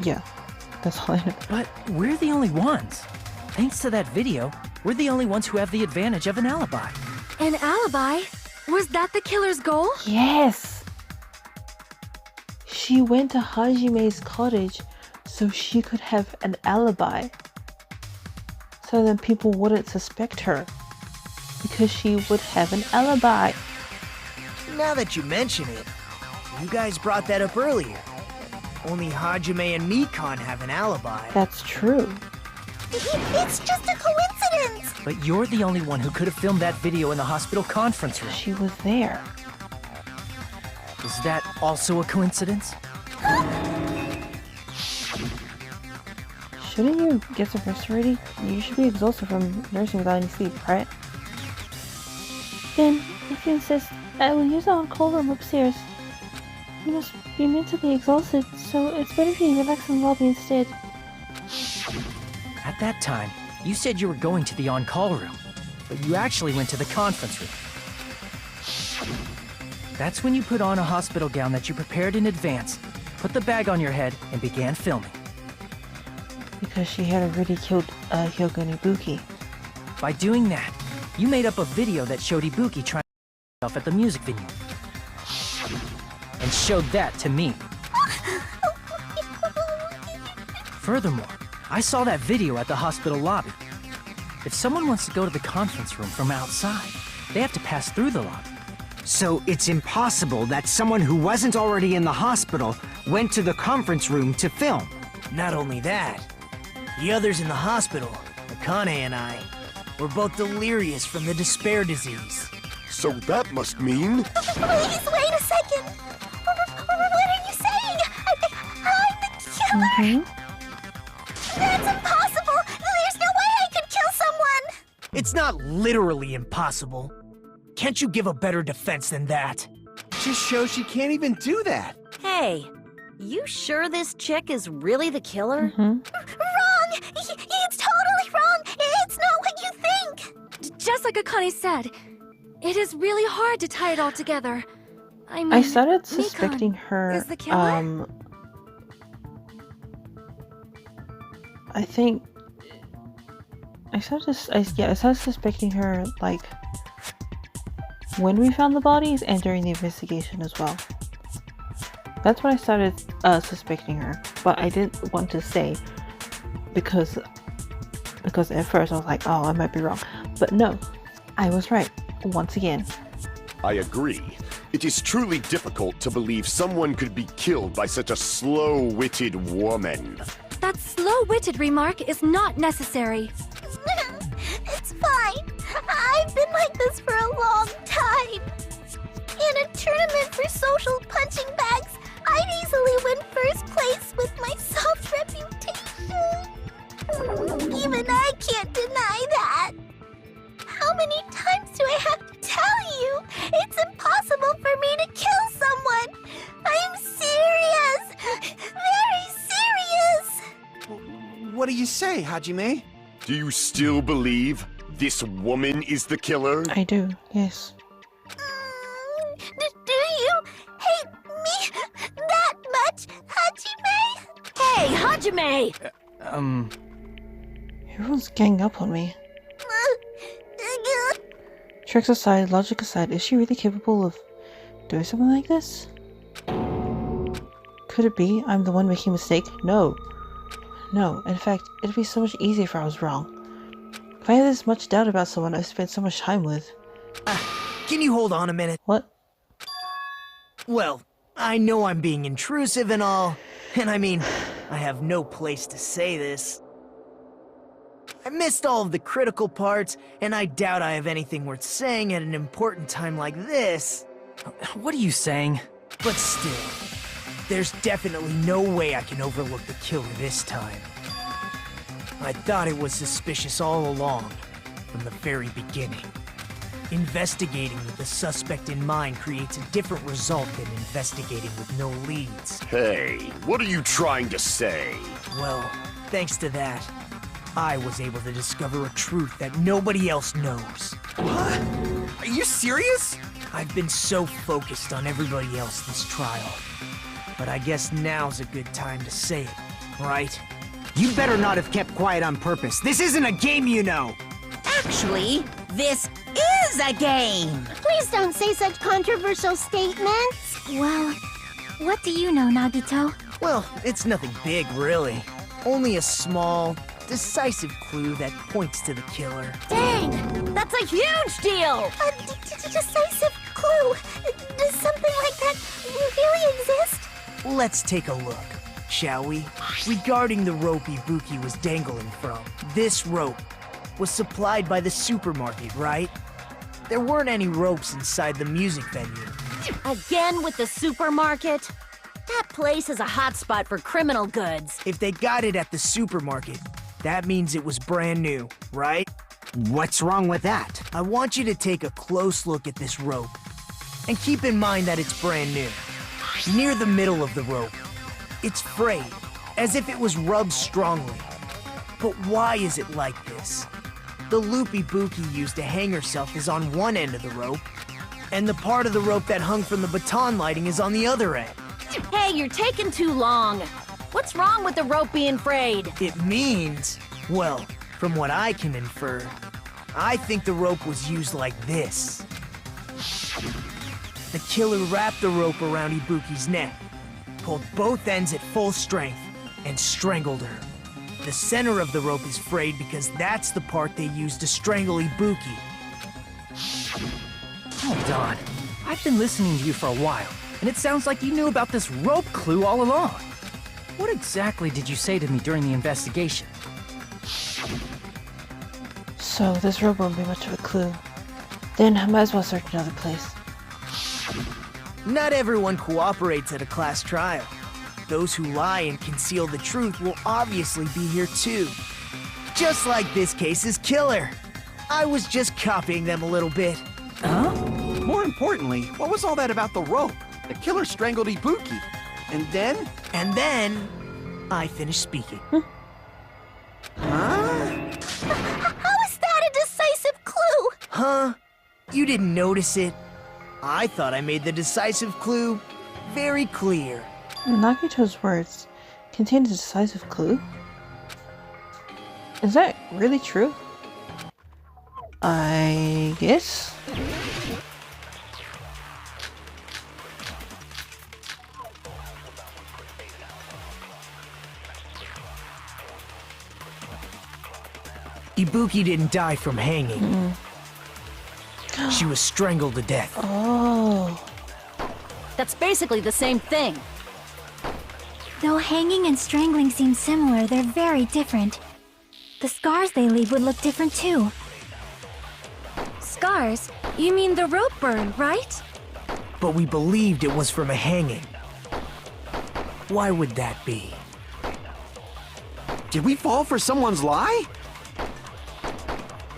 yeah, that's all I know. But we're the only ones. Thanks to that video, we're the only ones who have the advantage of an alibi. An alibi? Was that the killer's goal? Yes! She went to Hajime's cottage so she could have an alibi. So then people wouldn't suspect her. Because she would have an alibi. Now that you mention it, you guys brought that up earlier. Only Hajime and Mikan have an alibi. That's true. It's just a coincidence! But you're the only one who could have filmed that video in the hospital conference room. She was there. Is that also a coincidence? Shouldn't you get some rest already? You should be exhausted from nursing without any sleep, right? Then, if you insist, I will use the on-call room upstairs. You must be mentally exhausted, so it's better if you relax in the lobby instead. At that time, you said you were going to the on-call room, but you actually went to the conference room. That's when you put on a hospital gown that you prepared in advance, put the bag on your head, and began filming. Because she had already killed Hyoko and Ibuki. By doing that, you made up a video that showed Ibuki trying to kill herself at the music venue. And showed that to me. Furthermore, I saw that video at the hospital lobby. If someone wants to go to the conference room from outside, they have to pass through the lobby. So it's impossible that someone who wasn't already in the hospital went to the conference room to film. Not only that, the others in the hospital, Akane and I, were both delirious from the despair disease. So that must mean... Please wait a second! What are you saying? I'm the killer? That's impossible! There's no way I could kill someone! It's not literally impossible. Can't you give a better defense than that? Just shows she can't even do that. Hey, you sure this chick is really the killer? Wrong! It's totally wrong! It's not what you think! Just like Akane said, it is really hard to tie it all together. I mean, I started Mikan suspecting her, is the killer? I started suspecting her, like, when we found the bodies and during the investigation as well. That's when I started suspecting her, but I didn't want to say because at first I was like, oh, I might be wrong. But no, I was right, once again. I agree. It is truly difficult to believe someone could be killed by such a slow-witted woman. That slow-witted remark is not necessary. It's fine. I've been like this for a long time. In a tournament for social punching bags, I'd easily win first place with my soft reputation. Even I can't deny that. How many times do I have to tell you? It's impossible for me to kill someone. What do you say, Hajime? Do you still believe this woman is the killer? I do, yes. Do you hate me that much, Hajime? Hey, Hajime! Everyone's ganging up on me. Tricks aside, logic aside, is she really capable of doing something like this? Could it be I'm the one making a mistake? No. No, in fact, it'd be so much easier if I was wrong. If I had this much doubt about someone I've spent so much time with. Can you hold on a minute? What? Well, I know I'm being intrusive and all, and I mean, I have no place to say this. I missed all of the critical parts, and I doubt I have anything worth saying at an important time like this. What are you saying? But still, there's definitely no way I can overlook the killer this time. I thought it was suspicious all along, from the very beginning. Investigating with the suspect in mind creates a different result than investigating with no leads. Hey, what are you trying to say? Well, thanks to that, I was able to discover a truth that nobody else knows. What? Are you serious? I've been so focused on everybody else this trial. But I guess now's a good time to say it, right? You better not have kept quiet on purpose. This isn't a game, you know! Actually, this is a game! Please don't say such controversial statements. Well, what do you know, Nagito? Well, it's nothing big, really. Only a small, decisive clue that points to the killer. Dang! That's a huge deal! A decisive clue. Does something like that really exist? Let's take a look, shall we? Regarding the rope Ibuki was dangling from, this rope was supplied by the supermarket, right? There weren't any ropes inside the music venue. Again with the supermarket? That place is a hotspot for criminal goods. If they got it at the supermarket, that means it was brand new, right? What's wrong with that? I want you to take a close look at this rope. And keep in mind that it's brand new. Near the middle of the rope, it's frayed, as if it was rubbed strongly. But why is it like this? The loop Ibuki used to hang herself is on one end of the rope, and the part of the rope that hung from the baton lighting is on the other end. Hey, you're taking too long. What's wrong with the rope being frayed? It means, well, from what I can infer, I think the rope was used like this. The killer wrapped the rope around Ibuki's neck, pulled both ends at full strength, and strangled her. The center of the rope is frayed because that's the part they used to strangle Ibuki. Hold on. I've been listening to you for a while, and it sounds like you knew about this rope clue all along. What exactly did you say to me during the investigation? So, this rope won't be much of a clue. Then I might as well search another place. Not everyone cooperates at a class trial. Those who lie and conceal the truth will obviously be here too. Just like this case's killer. I was just copying them a little bit. Huh? More importantly, what was all that about the rope? The killer strangled Ibuki. And then? And then, I finished speaking. Huh? How is that a decisive clue? Huh? You didn't notice it? I thought I made the decisive clue very clear. Nagito's words contain a decisive clue? Is that really true? I guess? Ibuki didn't die from hanging. She was strangled to death. Oh. That's basically the same thing. Though hanging and strangling seem similar, they're very different. The scars they leave would look different too. Scars? You mean the rope burn, right? But we believed it was from a hanging. Why would that be? Did we fall for someone's lie?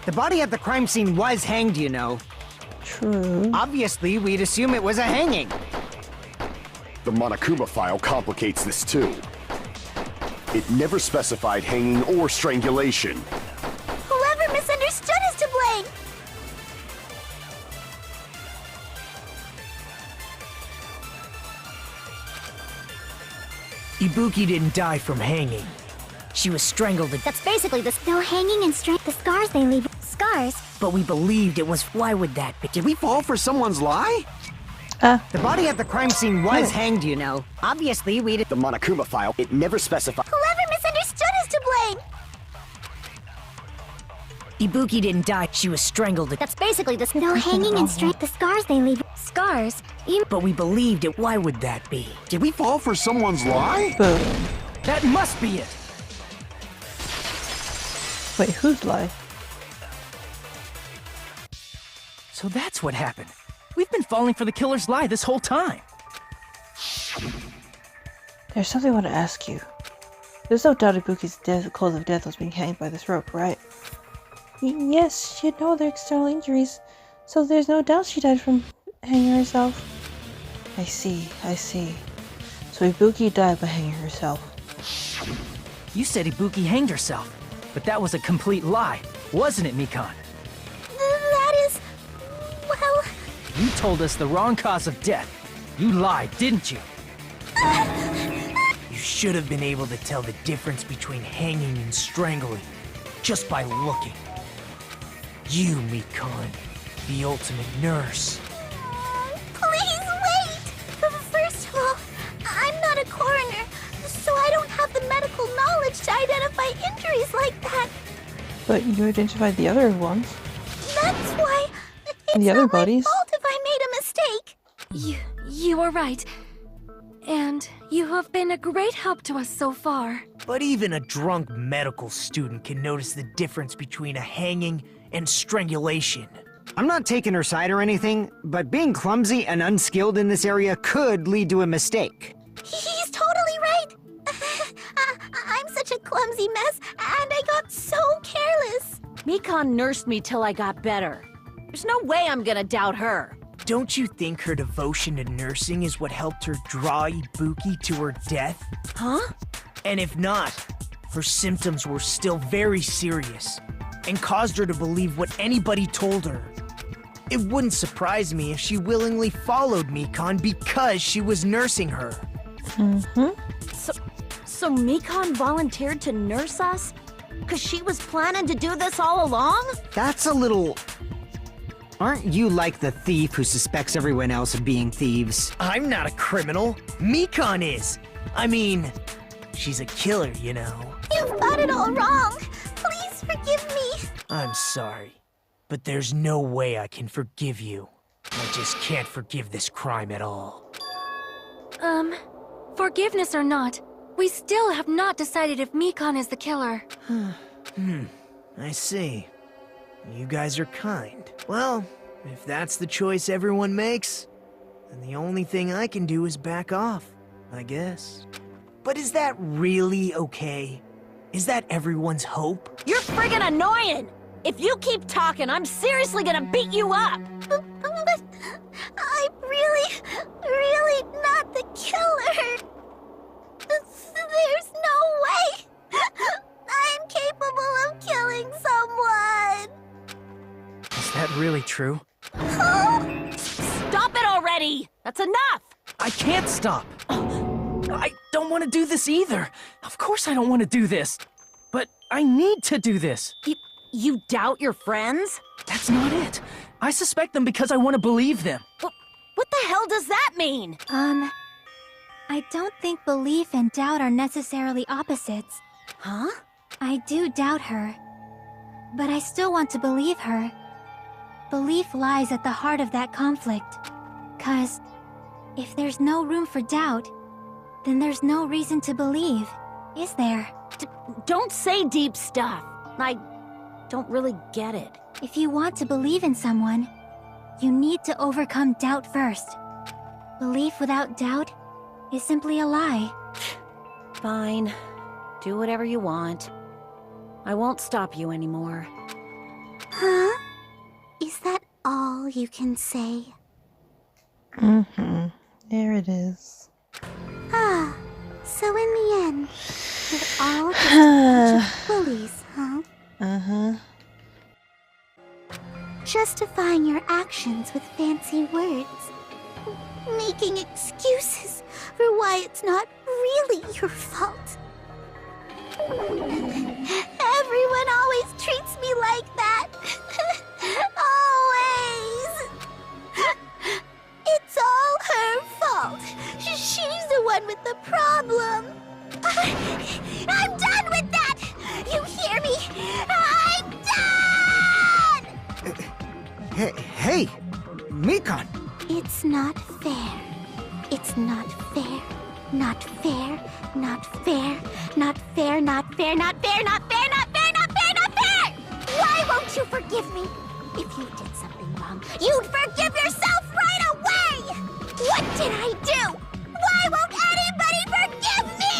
The body at the crime scene was hanged, you know. True. Obviously, we'd assume it was a hanging. The Monokuma file complicates this too. It never specified hanging or strangulation. Whoever misunderstood is to blame! Ibuki didn't die from hanging. She was strangled. That's basically the hanging and the scars they leave. Scars? But we believed it was. Why would that be? Did we fall for someone's lie? The body at the crime scene was hanged, you know. Obviously, we did. The Monokuma file, it never specified. Whoever misunderstood is to blame! Ibuki didn't die. She was strangled. That's basically the hanging and the scars they leave. Scars? But we believed it. Why would that be? Did we fall for someone's lie? That must be it! Wait, whose lie? So that's what happened. We've been falling for the killer's lie this whole time. There's something I want to ask you. There's no doubt Ibuki's cause of death was being hanged by this rope, right? Yes, you know they're external injuries, so there's no doubt she died from hanging herself. I see. So Ibuki died by hanging herself. You said Ibuki hanged herself, but that was a complete lie, wasn't it, Mikan? That is... well... You told us the wrong cause of death. You lied, didn't you? You should have been able to tell the difference between hanging and strangling just by looking. You, Mikan, the ultimate nurse. Please wait! First of all, I'm not a coroner, so I don't have the medical knowledge to identify injuries like that. But you identified the other ones. That's why it's And the other not bodies. my fault if I made a mistake. You are right. And you have been a great help to us so far. But even a drunk medical student can notice the difference between a hanging and strangulation. I'm not taking her side or anything, but being clumsy and unskilled in this area could lead to a mistake. He's totally right. I'm such a clumsy mess, and I got so careless. Mikan nursed me till I got better. There's no way I'm gonna doubt her. Don't you think her devotion to nursing is what helped her draw Ibuki to her death? Huh? And if not, her symptoms were still very serious and caused her to believe what anybody told her. It wouldn't surprise me if she willingly followed Mikan because she was nursing her. So Mikan volunteered to nurse us? Cause she was planning to do this all along? That's a little... Aren't you like the thief who suspects everyone else of being thieves? I'm not a criminal. Mikan is. I mean, she's a killer, you know. You've got it all wrong. Please forgive me. I'm sorry, but there's no way I can forgive you. I just can't forgive this crime at all. Forgiveness or not, we still have not decided if Mikan is the killer. I see. You guys are kind. Well, if that's the choice everyone makes, then the only thing I can do is back off, I guess. But is that really okay? Is that everyone's hope? You're friggin' annoying! If you keep talking, I'm seriously gonna beat you up! But I'm really not the killer. There's no way. I'm capable of killing someone. Is that really true? Stop it already! That's enough! I can't stop! I don't want to do this either! Of course I don't want to do this! But I need to do this! You doubt your friends? That's not it! I suspect them because I want to believe them! What the hell does that mean? I don't think belief and doubt are necessarily opposites. Huh? I do doubt her, but I still want to believe her. Belief lies at the heart of that conflict. 'Cause if there's no room for doubt, then there's no reason to believe, is there? Don't say deep stuff. I don't really get it. If you want to believe in someone, you need to overcome doubt first. Belief without doubt is simply a lie. Fine. Do whatever you want. I won't stop you anymore. Huh? Is that all you can say? There it is. Ah, So in the end, we're all just a bunch of bullies, huh? Uh-huh. Justifying your actions with fancy words. Making excuses for why it's not really your fault. Everyone always treats me like that. Always. It's all her fault. She's the one with the problem. I'm done with that! You hear me? I'm done! Hey, Mikan! It's not fair. It's not fair. Not fair. Not fair. Not fair. Not fair. Not fair. Not fair. Not fair. Not fair. Not fair! Why won't you forgive me? If you did something wrong, you'd forgive yourself right away! What did I do? Why won't anybody forgive me?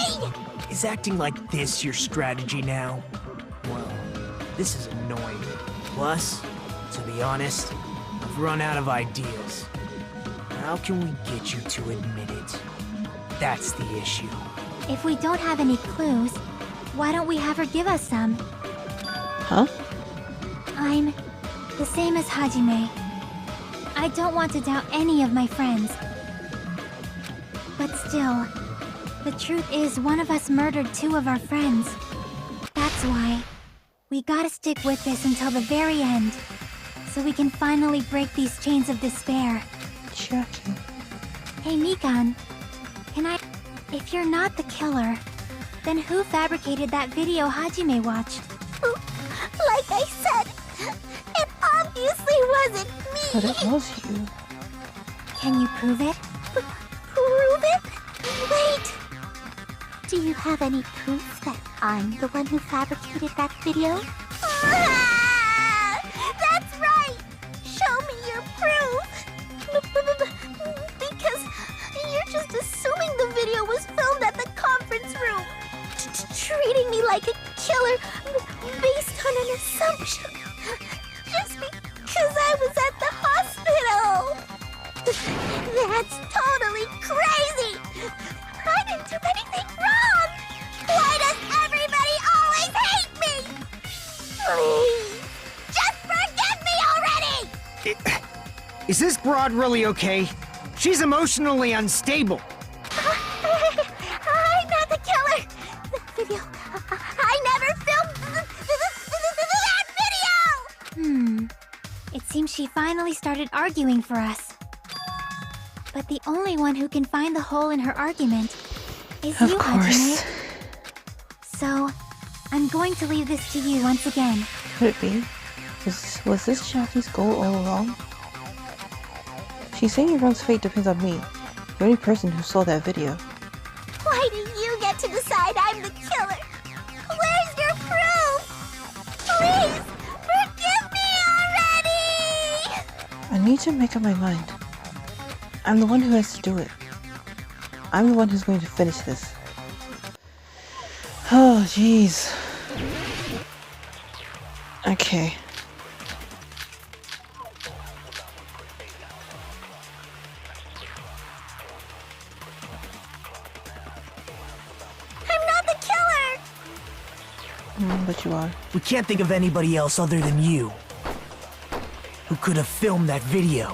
Is acting like this your strategy now? Well, this is annoying. Plus, to be honest, I've run out of ideas. How can we get you to admit it? That's the issue. If we don't have any clues, why don't we have her give us some? Huh? I'm the same as Hajime. I don't want to doubt any of my friends. But still, the truth is one of us murdered two of our friends. That's why we gotta stick with this until the very end, so we can finally break these chains of despair. Jackie. Hey Mikan, can I... If you're not the killer, then who fabricated that video Hajime watched? Like I said, it obviously wasn't me. But it was you. Can you prove it? Prove it? Wait! Do you have any proof that I'm the one who fabricated that video? That's right! Show me your proof! Because you're just assuming the video was filmed at the conference room. Treating me like a killer based on an assumption. Just because I was at the hospital. That's totally crazy! I didn't do anything wrong! Why does everybody always hate me? Please, just forgive me already! Is this broad really okay? She's emotionally unstable. I'm not the killer! That video... I never filmed that video! It seems she finally started arguing for us. But the only one who can find the hole in her argument is Of you, course. Hajime. So, I'm going to leave this to you once again. Could it be? Was this Jackie's goal all along? She's saying everyone's fate depends on me, the only person who saw that video. Why do you get to decide I'm the killer? Where's your proof? Please, forgive me already! I need to make up my mind. I'm the one who has to do it. I'm the one who's going to finish this. Oh, jeez. Okay. I'm not the killer! But you are. We can't think of anybody else other than you who could have filmed that video.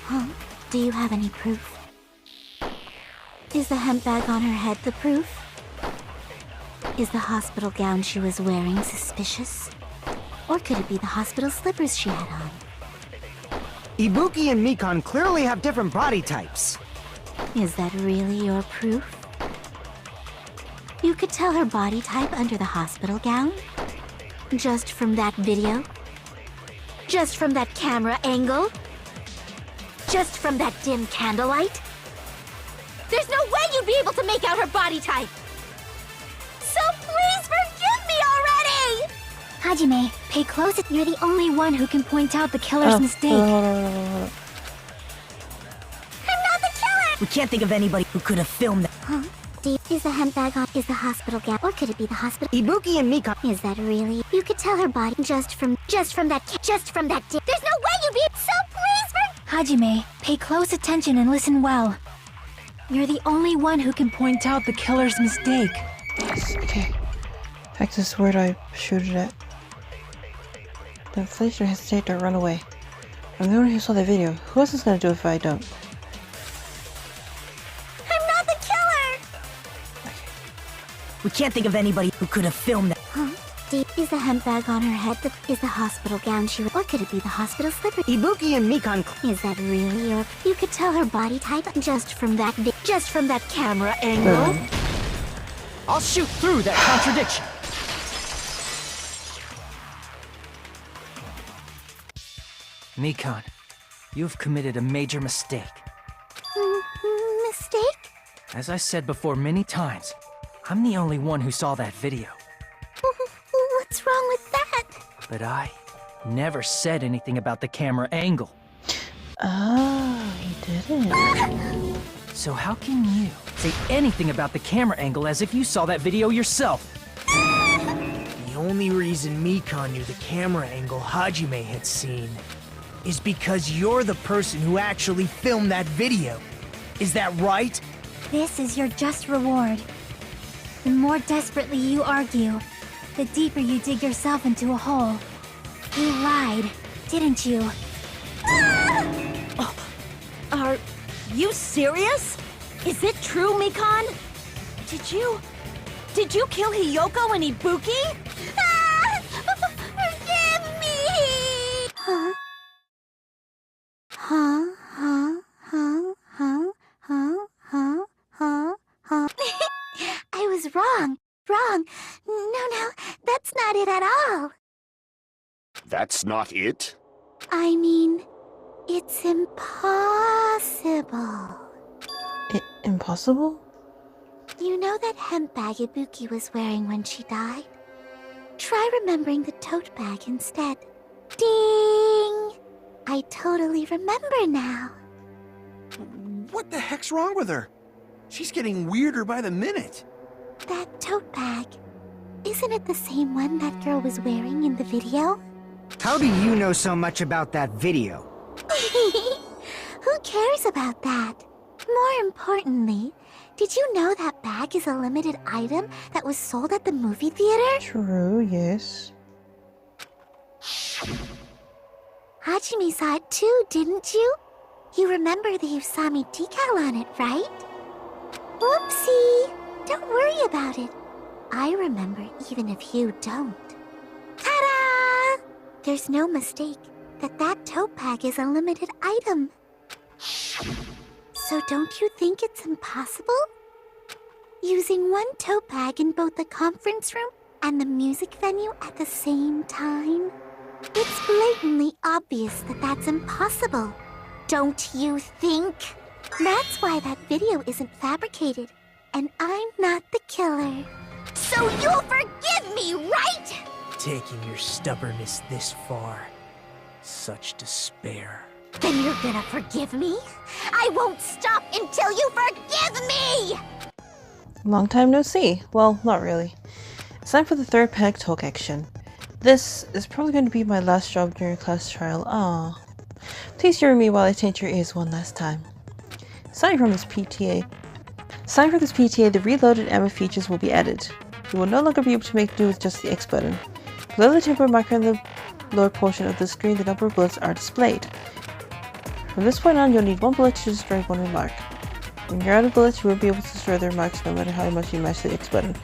Huh? Do you have any proof? Is the hemp bag on her head the proof? Is the hospital gown she was wearing suspicious? Or could it be the hospital slippers she had on? Ibuki and Mikan clearly have different body types. Is that really your proof? You could tell her body type under the hospital gown? Just from that video? Just from that camera angle? Just from that dim candlelight? There's no way you'd be able to make out her body type! So please forgive me already! Hajime, pay close attention. You're the only one who can point out the killer's mistake. Hold on. I'm not the killer! We can't think of anybody who could have filmed that. Huh? Is the hemp bag on? Is the hospital gown? Or could it be the hospital? Ibuki and Mikan. Is that really? You could tell her body just from that. There's no way you'd be. So please Hajime, pay close attention and listen well. You're the only one who can Point out the killer's mistake. Yes, okay. In fact, this is where do I shoot it at? Don't flinch or hesitate or run away. I'm the one who saw the video. Who else is gonna do it if I don't? I'm not the killer! We can't think of anybody who could have filmed that. Huh? Is the hemp bag on her head is the hospital gown she... Or could it be the hospital slipper? Ibuki and Mikan... Is that really your... You could tell her body type just from that camera angle? I'll shoot through that contradiction. Mikan, you've committed a major mistake. Mistake? As I said before many times, I'm the only one who saw that video. What's wrong with that? But I never said anything about the camera angle. Oh, he didn't. So how can you say anything about the camera angle as if you saw that video yourself? The only reason Mikan knew the camera angle Hajime had seen is because you're the person who actually filmed that video. Is that right? This is your just reward. The more desperately you argue, the deeper you dig yourself into a hole. You lied, didn't you? Are you serious? Is it true, Mikan? Did you kill Hiyoko and Ibuki? Forgive me! Huh? I was wrong. No, that's not it at all. That's not it? I mean, it's impossible. Impossible? You know that hemp bag Ibuki was wearing when she died? Try remembering the tote bag instead. Ding! I totally remember now. What the heck's wrong with her? She's getting weirder by the minute. That tote bag, isn't it the same one that girl was wearing in the video? How do you know so much about that video? Who cares about that? More importantly, did you know that bag is a limited item that was sold at the movie theater? True, yes. Hajime saw it too, didn't you? You remember the Usami decal on it, right? Whoopsie! Don't worry about it. I remember even if you don't. Ta-da! There's no mistake that tote bag is a limited item. So don't you think it's impossible? Using one tote bag in both the conference room and the music venue at the same time? It's blatantly obvious that that's impossible. Don't you think? That's why that video isn't fabricated, and I'm not the killer. So you'll forgive me, right? Taking your stubbornness this far. Such despair. Then you're gonna forgive me? I won't stop until you forgive me! Long time no see. Well, not really. It's time for the third peg talk action. This is probably going to be my last job during class trial. Aww. Please hear me while I taint your ears one last time. Starting from this PTA, the reloaded ammo features will be added. You will no longer be able to make do with just the X button. Below the temporary marker in the lower portion of the screen, the number of bullets are displayed. From this point on, you'll need one bullet to destroy one remark. When you're out of bullets, you will be able to destroy the remarks no matter how much you mash the X button.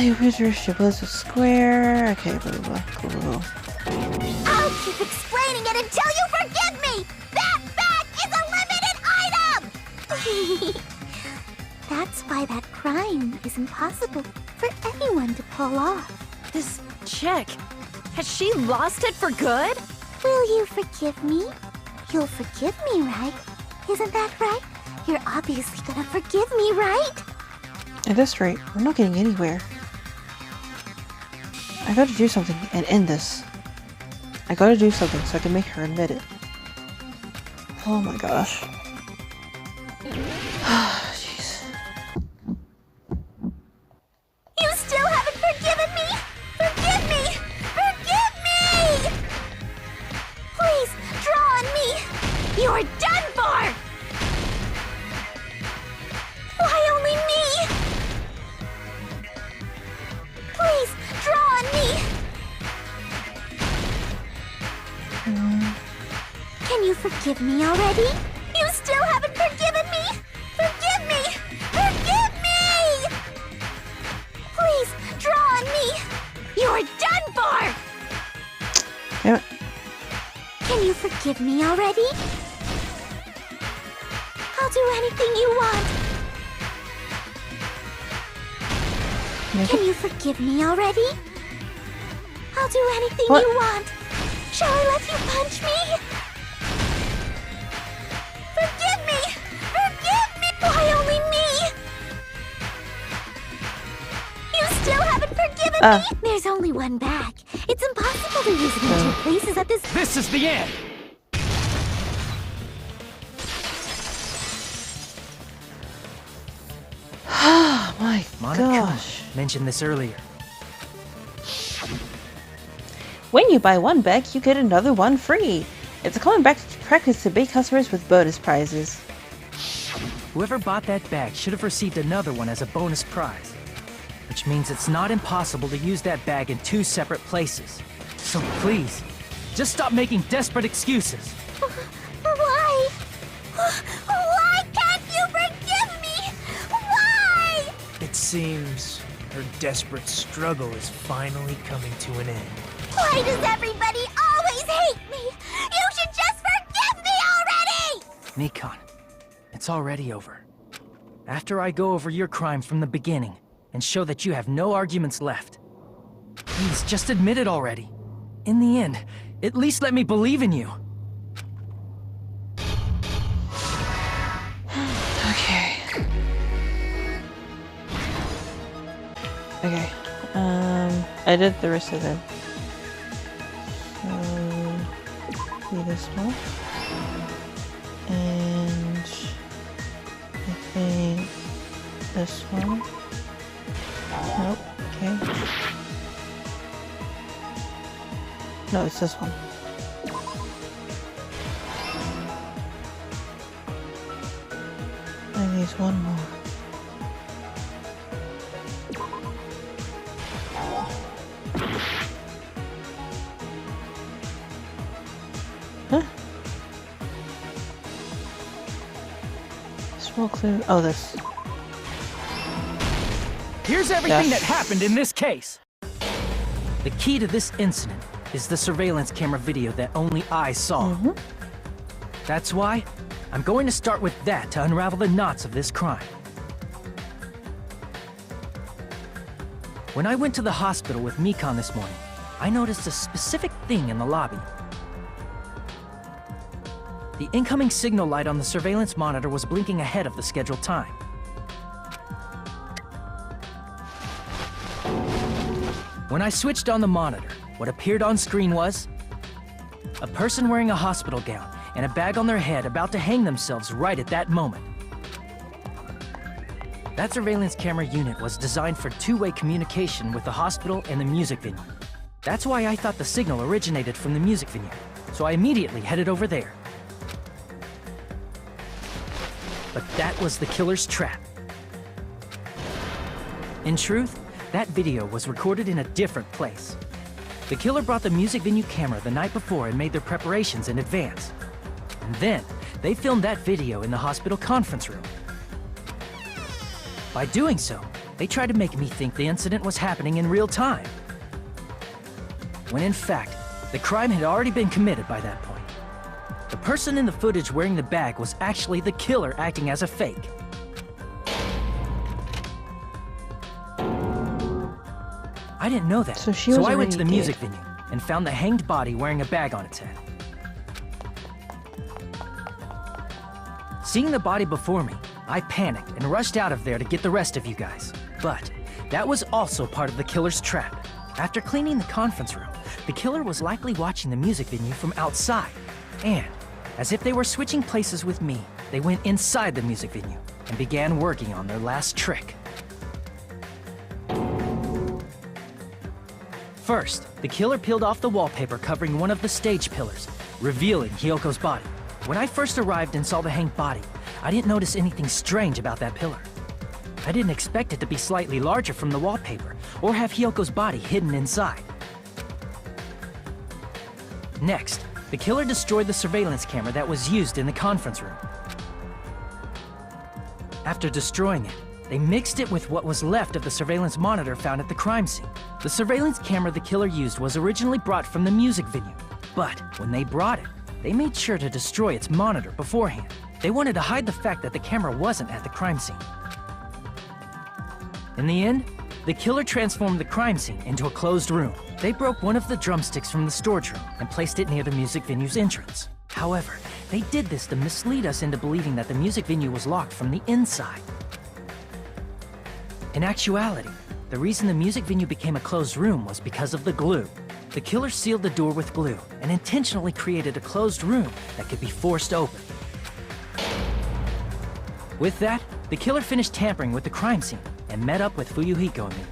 You'll be able to destroy bullets with square. Okay, blah blah blah. Cool. I'll keep explaining it until you forgive me! That bag is a limited item! That's why that crime is impossible for anyone to pull off. This chick, has she lost it for good? Will you forgive me? You'll forgive me, right? Isn't that right? You're obviously gonna forgive me, right? At this rate, we're not getting anywhere. I gotta do something and end this. I gotta do something so I can make her admit it. Oh my gosh. Jeez. You still haven't forgiven me? Forgive me! Forgive me! Please, draw on me! You're done for! forgive me already? You still haven't forgiven me? Forgive me! Forgive me! Please, draw on me! You're done for! Damn it. Can you forgive me already? I'll do anything you want. Can you forgive me already? I'll do anything What? you want. Shall I let you punch me? Forgive me! Forgive me! Why only me? You still haven't forgiven me? There's only one bag. It's impossible to use it in two places at this. This is the end! Oh my Monica gosh. mentioned this earlier. When you buy one bag, you get another one free. It's a common practice to bait customers with bonus prizes. Whoever bought that bag should have received another one as a bonus prize. Which means it's not impossible to use that bag in two separate places. So please, just stop making desperate excuses. Why? Why can't you forgive me? Why? It seems her desperate struggle is finally coming to an end. Why does everybody always hate me? You should just forgive me already! Nikon, it's already over. After I go over your crime from the beginning and show that you have no arguments left, please just admit it already. In the end, at least let me believe in you. Okay. Okay. I did the rest of them. So, do this one. And I think this one. Nope. Okay. No, it's this one. And there's one more. Huh? Small clue. Oh, this. Here's everything that happened in this case. The key to this incident is the surveillance camera video that only I saw. That's why I'm going to start with that to unravel the knots of this crime. When I went to the hospital with Mikon this morning, I noticed a specific thing in the lobby. The incoming signal light on the surveillance monitor was blinking ahead of the scheduled time. When I switched on the monitor, what appeared on screen was a person wearing a hospital gown and a bag on their head about to hang themselves right at that moment. That surveillance camera unit was designed for two-way communication with the hospital and the music venue. That's why I thought the signal originated from the music venue, so I immediately headed over there. But that was the killer's trap. In truth, that video was recorded in a different place. The killer brought the music venue camera the night before and made their preparations in advance. And then, they filmed that video in the hospital conference room. By doing so, they tried to make me think the incident was happening in real time. When in fact, the crime had already been committed by that point. The person in the footage wearing the bag was actually the killer acting as a fake. I didn't know that, so I went to the music venue and found the hanged body wearing a bag on its head. Seeing the body before me, I panicked and rushed out of there to get the rest of you guys. But that was also part of the killer's trap. After cleaning the conference room, the killer was likely watching the music venue from outside. And, as if they were switching places with me, they went inside the music venue and began working on their last trick. First, the killer peeled off the wallpaper covering one of the stage pillars, revealing Hyoko's body. When I first arrived and saw the hanged body, I didn't notice anything strange about that pillar. I didn't expect it to be slightly larger from the wallpaper, or have Hyoko's body hidden inside. Next, the killer destroyed the surveillance camera that was used in the conference room. After destroying it, they mixed it with what was left of the surveillance monitor found at the crime scene. The surveillance camera the killer used was originally brought from the music venue, but when they brought it, they made sure to destroy its monitor beforehand. They wanted to hide the fact that the camera wasn't at the crime scene. In the end, the killer transformed the crime scene into a closed room. They broke one of the drumsticks from the storage room and placed it near the music venue's entrance. However, they did this to mislead us into believing that the music venue was locked from the inside. In actuality, the reason the music venue became a closed room was because of the glue. The killer sealed the door with glue and intentionally created a closed room that could be forced open. With that, the killer finished tampering with the crime scene and met up with Fuyuhiko and me.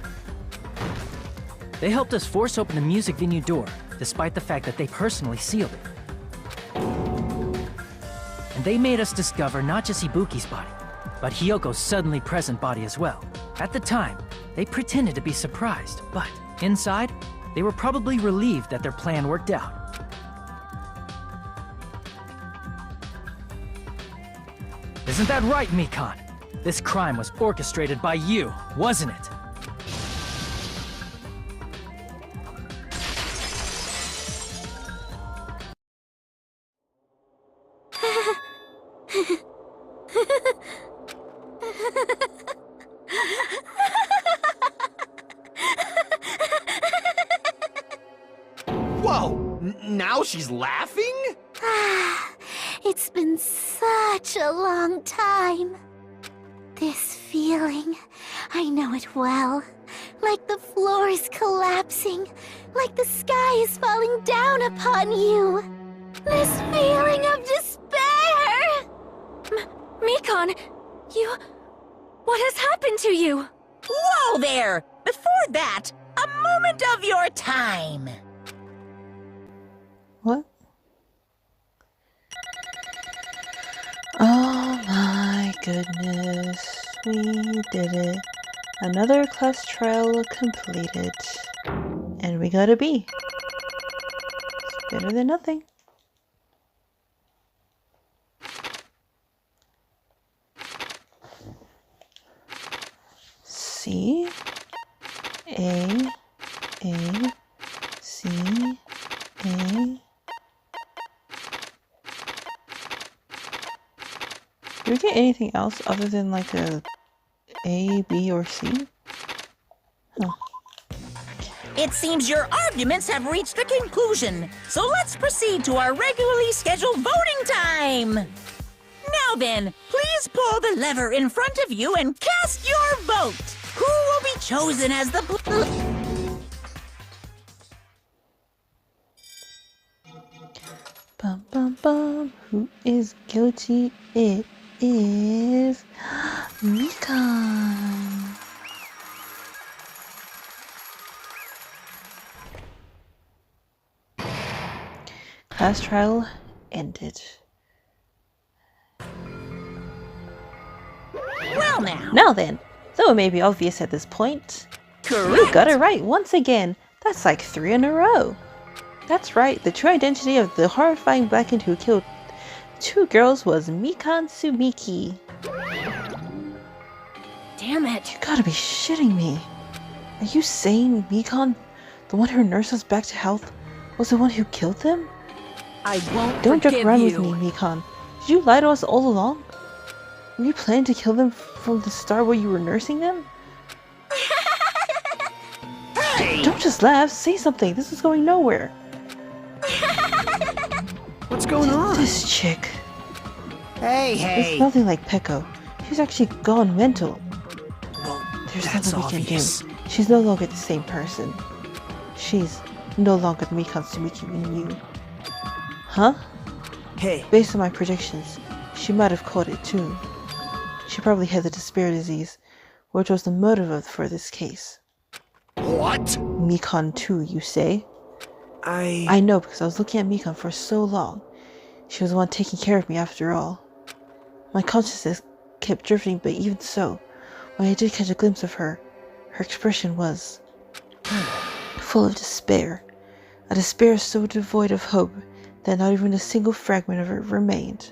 They helped us force open the music venue door, despite the fact that they personally sealed it. And they made us discover not just Ibuki's body, but Hyoko's suddenly present body as well. At the time, they pretended to be surprised, but inside, they were probably relieved that their plan worked out. Isn't that right, Mikan? This crime was orchestrated by you, wasn't it? Whoa! Now she's laughing? It's been such a long time. This feeling, I know it well. Like the floor is collapsing, like the sky is falling down upon you. This feeling of despair! Mikan, you... What has happened to you? Whoa there! Before that, a moment of your time. What? Oh my goodness, we did it. Another class trial completed. And we got a B. It's better than nothing. C A C A. Do we get anything else other than like a B, or C? Huh. It seems your arguments have reached a conclusion, so let's proceed to our regularly scheduled voting time. Now then, please pull the lever in front of you and cast your vote. Who will be chosen as the... Bum bum bum. Who is guilty? It is Mikan. Class trial ended. Well now. Now then, though it may be obvious at this point, you got it right once again. That's like 3 in a row. That's right, the true identity of the horrifying blackened who killed 2 girls was Mikan Sumiki. Damn it. You gotta be shitting me. Are you saying Mikan, the one who nursed us back to health, was the one who killed them? I won't Don't joke forgive around you. with me, Mikan. Did you lie to us all along? Were you planning to kill them from the start while you were nursing them? Hey! Don't just laugh, say something. This is going nowhere. What's going on? This chick. Hey, It's nothing like Peko. She's actually gone mental. Well, There's that's nothing we can obvious. do. She's no longer the same person. She's no longer the Mikan Sumiki we knew. Huh? Hey, Based on my predictions, she might have caught it too. She probably had the despair disease, which was the motive for this case. What? Mikan too, you say? I know because I was looking at Mikan for so long. She was the one taking care of me after all. My consciousness kept drifting, but even so, when I did catch a glimpse of her, her expression was full of despair. A despair so devoid of hope that not even a single fragment of it remained.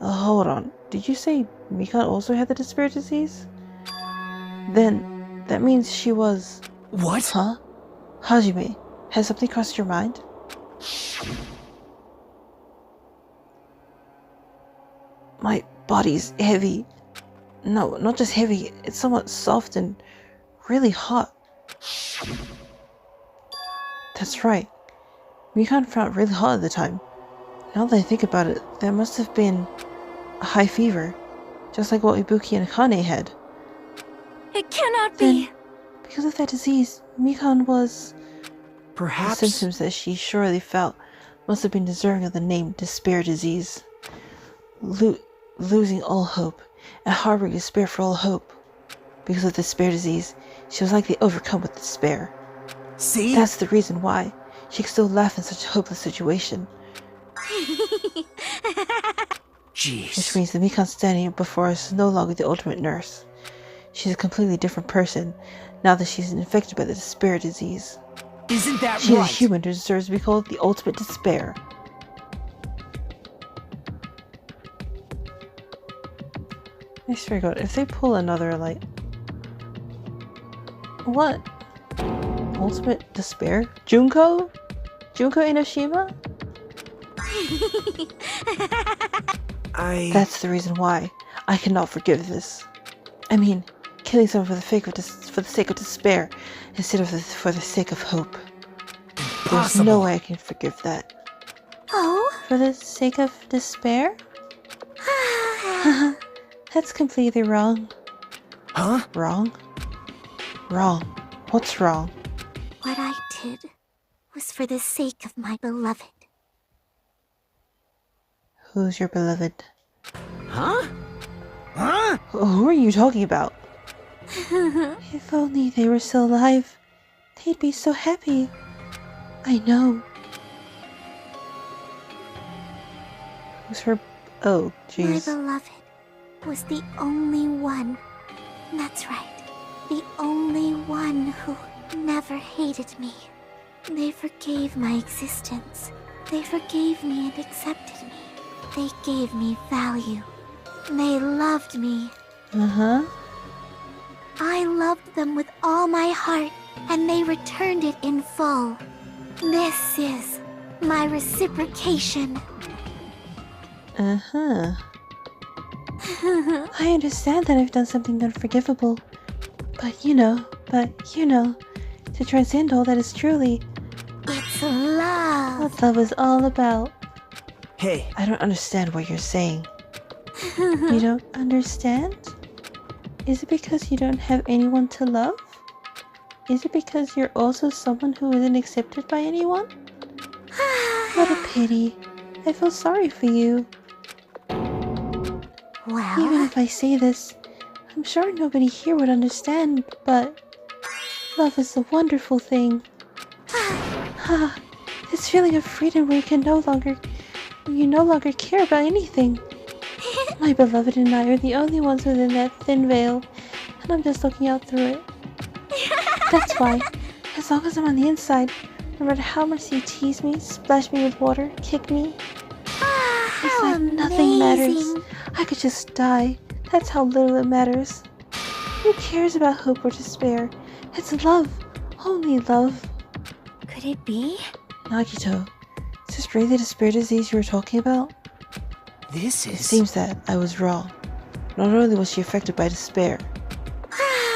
Hold on, did you say Mikan also had the despair disease? Then, that means she was... What? Huh? Hajime, has something crossed your mind? My body's heavy. No, not just heavy, it's somewhat soft and really hot. That's right. Mikan felt really hot at the time. Now that I think about it, there must have been a high fever, just like what Ibuki and Akane had. It cannot Then, be. because of that disease, Mikan was... Perhaps... The symptoms that she surely felt must have been deserving of the name despair disease. Losing all hope, and harboring despair for all hope. Because of despair disease, she was likely overcome with despair. See? That's the reason why she could still laugh in such a hopeless situation. Jeez. Which means that Mikan standing before us is no longer the ultimate nurse. She's a completely different person now that she's infected by the despair disease. Isn't that She's a right? human who deserves to be called the ultimate despair. I swear to God, if they pull another, like... What? Ultimate despair? Junko? Junko Inoshima? That's the reason why I cannot forgive this. I mean, killing someone for the sake of despair instead of for the sake of hope. There's no way I can forgive that. Oh? For the sake of despair? That's completely wrong. Huh? Wrong? Wrong. What's wrong? What I did was for the sake of my beloved. Who's your beloved? Huh? Huh? Who are you talking about? If only they were still alive, they'd be so happy. I know. Who's her... Oh, My jeez. beloved was the only one. That's right. The only one who never hated me. They forgave my existence. They forgave me and accepted me. They gave me value. They loved me. Uh-huh. I loved them with all my heart, and they returned it in full. This is my reciprocation. Uh-huh. I understand that I've done something unforgivable. But you know, to transcend all that is truly It's love. what love is all about. Hey. I don't understand what you're saying. You don't understand? Is it because you don't have anyone to love? Is it because you're also someone who isn't accepted by anyone? What a pity. I feel sorry for you. Well, Even if I say this, I'm sure nobody here would understand, but love is a wonderful thing. This feeling of freedom where you no longer care about anything. My beloved and I are the only ones within that thin veil, and I'm just looking out through it. That's why, as long as I'm on the inside, no matter how much you tease me, splash me with water, kick me, it's like nothing matters. I could just die. That's how little it matters. Who cares about hope or despair? It's love. Only love. could it be? Nagito, is this really the despair disease you were talking about? This It is... seems that I was wrong. Not only was she affected by despair.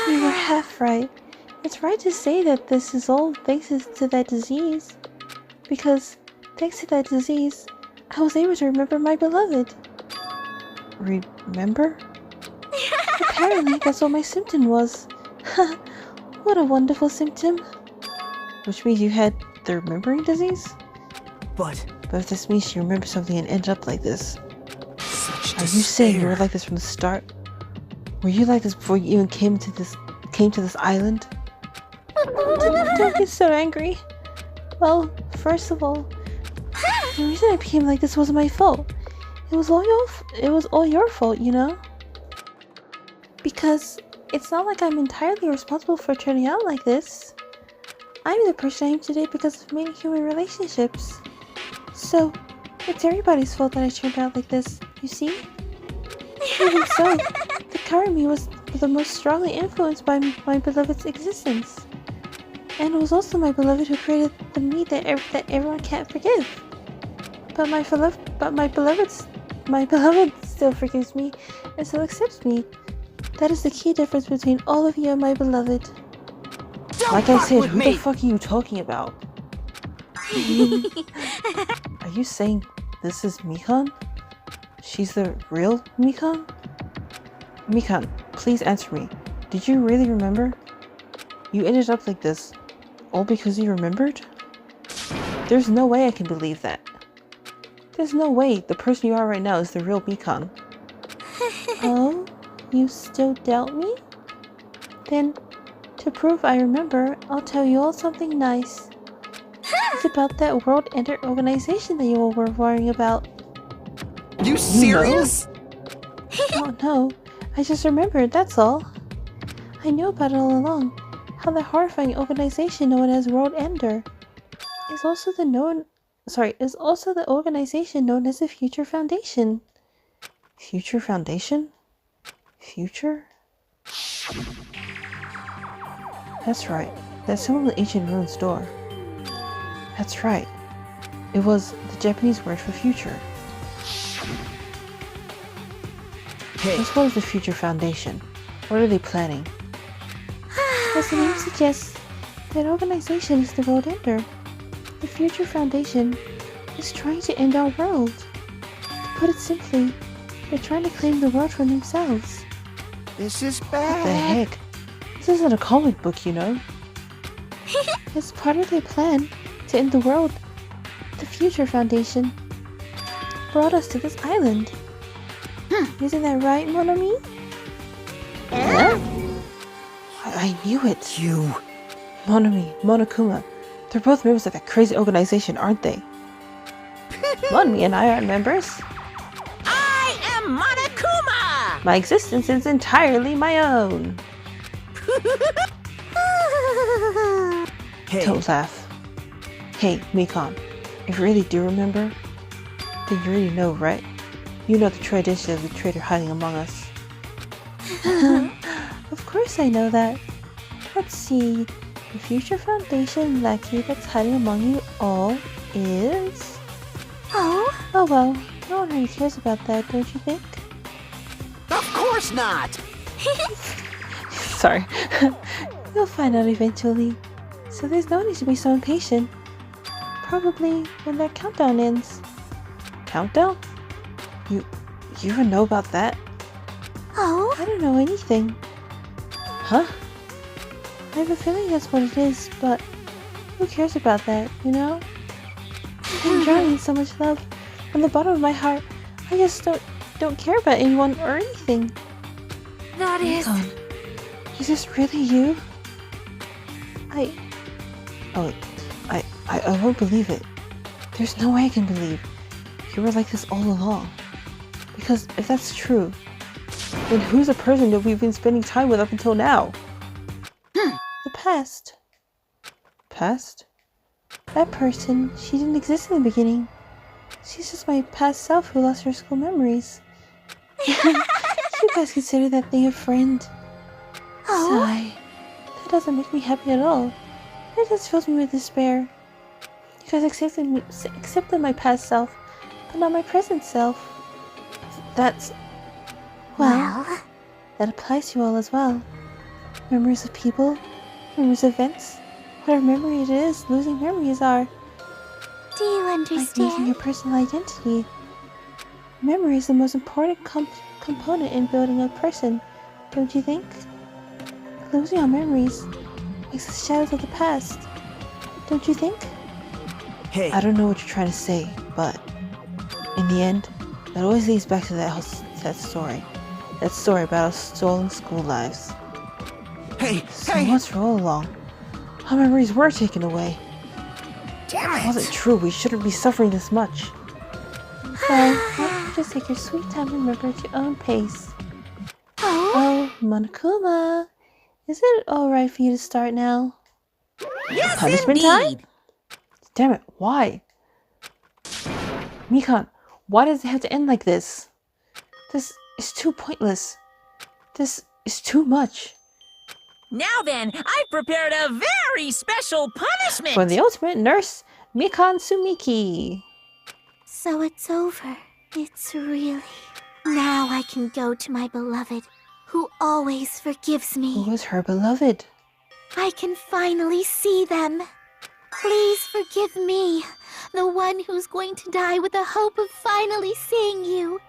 You were half right. It's right to say that this is all thanks to that disease. Because, thanks to that disease, I was able to remember my beloved. Remember? Apparently, that's what my symptom was. What a wonderful symptom. Which means you had the remembering disease? But if this means you remember something and ended up like this, such are you saying you were despair. like this from the start? Were you like this before you even came to this island? Don't get so angry. Well, first of all, the reason I became like this wasn't my fault. It was all your fault, you know? Because it's not like I'm entirely responsible for turning out like this. I'm the person I am today because of many human relationships. So, it's everybody's fault that I turned out like this, you see? Even so, the current me was the most strongly influenced by my beloved's existence. And it was also my beloved who created the me that everyone can't forgive. But my beloved still forgives me and still accepts me. That is the key difference between all of you and my beloved. Like I said, who the fuck are you talking about? Are you saying this is Mikan? She's the real Mikan? Mikan, please answer me. Did you really remember? You ended up like this, all because you remembered? There's no way I can believe that. There's no way the person you are right now is the real Mikan. Oh? You still doubt me? Then, to prove I remember, I'll tell you all something nice. It's about that World Ender organization that you all were worrying about. You serious? Oh no, I just remembered, that's all. I knew about it all along. How the horrifying organization known as World Ender is also the organization known as the Future Foundation. Future Foundation? Future? That's right. That symbol in the ancient ruins door. That's right. It was the Japanese word for future. Hey. As well as the Future Foundation. What are they planning? As the name suggests, that organization is the World Ender. The Future Foundation is trying to end our world. To put it simply, they're trying to claim the world for themselves. This is bad. What the heck? This isn't a comic book, you know. As part of their plan to end the world, the Future Foundation brought us to this island. Isn't that right, mon ami? Huh? I knew it. You... Monami, Monokuma. They're both members of that crazy organization, aren't they? Monami and I aren't members. I am Monokuma! My existence is entirely my own. Hey. Don't laugh. Hey, Mikan, if you really do remember, then you already know, right? You know the tradition of the traitor hiding among us. Of course I know that. Let's see. The Future Foundation lackey that's hiding among you all is... Oh well, no one really cares about that, don't you think? Of course not! Sorry. You'll find out eventually. So there's no need to be so impatient. Probably when that countdown ends. Countdown? You even know about that? Oh? I don't know anything. Huh? I have a feeling that's what it is, but who cares about that, you know? I'm drowning in so much love. From the bottom of my heart, I just don't care about anyone or anything. That is... Mikan, is this really you? I won't believe it. There's no way I can believe you were like this all along. Because if that's true, then who's the person that we've been spending time with up until now? The past. Past? That person, she didn't exist in the beginning. She's just my past self who lost her school memories. You guys consider that thing a friend? Sigh. That doesn't make me happy at all. It just fills me with despair. You guys accepted my past self, but not my present self. That's... Well, that applies to you all as well. Memories of people, memories of events, whatever memory it is, losing memories are. Do you Like losing understand? your personal identity. Memory is the most important component in building a person, don't you think? Losing our memories makes us shadows of the past, don't you think? Hey. I don't know what you're trying to say, but in the end, that always leads back to that story. That story about our stolen school lives. Hey, So hey! once for all along, our memories were taken away. Damn It it! wasn't true, we shouldn't be suffering this much. Well, why don't you just take your sweet time and remember at your own pace. Oh, Monokuma, is it alright for you to start now? Yes, Punishment indeed! time? Damn it, why? Mikan, why does it have to end like this? This is too pointless. This is too much. Now then, I've prepared a very special punishment! For the ultimate nurse, Mikan Sumiki. So it's over. It's really... Now I can go to my beloved, who always forgives me. Who was her beloved? I can finally see them. Please forgive me, the one who's going to die with the hope of finally seeing you.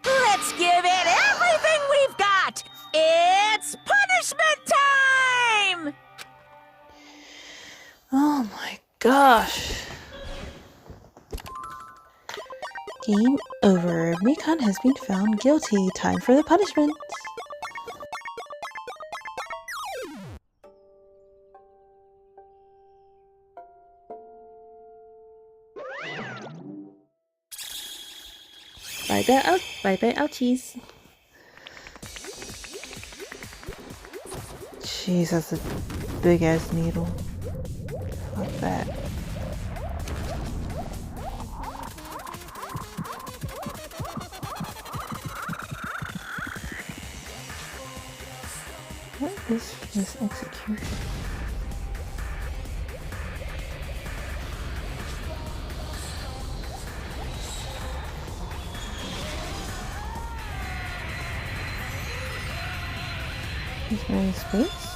Let's give it everything we've got! It's punishment time! Oh my gosh. Game over. Mikan has been found guilty. Time for the punishment. Bye-bye, ouchies. Jeez, that's a big-ass needle. Fuck that. What is this execution? Is there any space?